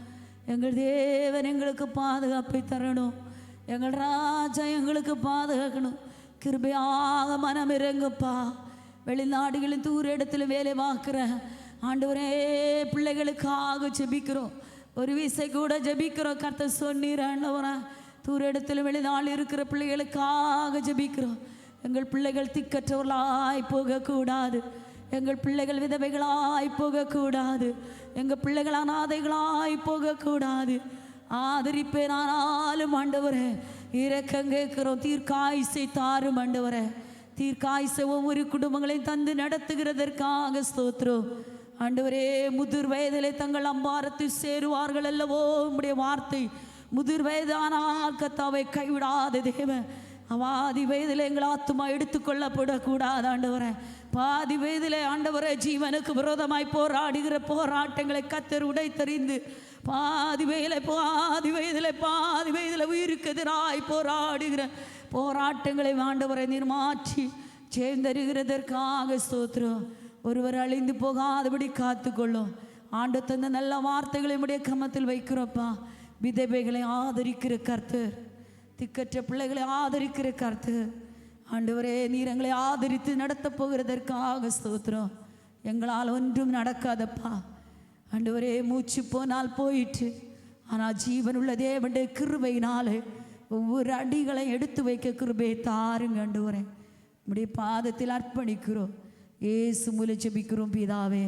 எங்கள் தேவன் எங்களுக்கு பாதுகாப்பை தரணும். எங்கள் ராஜா எங்களுக்கு பாதுகாக்கணும். கிருபையாக மனம் இறங்குப்பா. வெளிநாடுகளின் தூர இடத்துல வேலை பார்க்குற ஆண்டவரே பிள்ளைகளுக்காக ஜெபிக்கிறோம். ஒரு விசை கூட ஜெபிக்கிறோம். கர்த்தர் சொன்னீர் ஆண்டவரே, தூர இடத்துல வெளிநாடு இருக்கிற பிள்ளைகளுக்காக ஜெபிக்கிறோம். எங்கள் பிள்ளைகள் திக்கற்றவர்களாய் போகக்கூடாது. எங்கள் பிள்ளைகள் விதவைகளாய் போகக்கூடாது. எங்கள் பிள்ளைகள் அநாதைகளாய் போகக்கூடாது. ஆதரிப்பேன் ஆனாலும் ஆண்டவரே இரக்கம் கேட்கிறோம். தீர்க்காயுசை தாரும் ஆண்டவரே. தீர்க்காயுசை ஒவ்வொரு குடும்பங்களையும் தந்து நடத்துகிறதற்காக ஸ்தோத்திரம் ஆண்டவரே. முதிர் வயதிலே தங்கள் அம்பாரத்தில் சேருவார்கள் அல்லவோ உம்முடைய வார்த்தை. முதிர் வயதானால் கர்த்தாவை கைவிடாத தேவன். அவாதி வயதில் எங்கள் ஆத்துமா எடுத்துக்கொள்ளப்படக்கூடாது ஆண்டவரே. பாதி வயதிலே ஆண்டவரே ஜீவனுக்கு விரோதமாய் போராடுகிற போராட்டங்களை கர்த்தர் உடைத்தறிந்து பாதி வயதில் உயிருக்கு எதிராய் போராடுகிற போராட்டங்களை ஆண்டவரை நீர் மாற்றி சேர்ந்தருகிறதற்காக ஸ்தோத்திரம். ஒருவர் அழிந்து போகாதபடி காத்துக்கொள்ளும். ஆண்டு தந்த நல்ல வார்த்தைகளை உடைய கமத்தில் வைக்கிறோப்பா. விதவைகளை ஆதரிக்கிற கர்த்தர், திக்கற்ற பிள்ளைகளை ஆதரிக்கிற கர்த்தர் ஆண்டவரே, நீர் எங்களை ஆதரித்து நடத்த போகிறதற்காக ஸ்தோத்திரம். எங்களால் ஒன்றும் நடக்காதப்பா. ஆண்டவரே, மூச்சு போனால் போயிட்டு, ஆனால் ஜீவனுள்ள தேவனுடைய கிருபையினாலே ஒவ்வொரு அடிகளை எடுத்து வைக்க கிருபையை தாருங்க ஆண்டவரே. நம்முடைய பாதத்தில் அர்ப்பணிக்கிறோம். ஏசு மூலம் ஜெபிக்கிறோம் பிதாவே.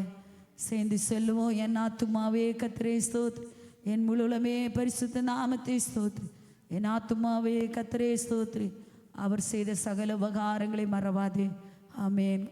சேர்ந்து செல்லுவோம். என் ஆத்துமாவே கர்த்தரை ஸ்தோத்திரி, என் முழுவலுமே பரிசுத்த நாமத்தை ஸ்தோத்திரி. என் ஆத்துமாவே கர்த்தரை ஸ்தோத்திரி, அவர் செய்த சகல உபகாரங்களை மறவாதே. ஆமென்.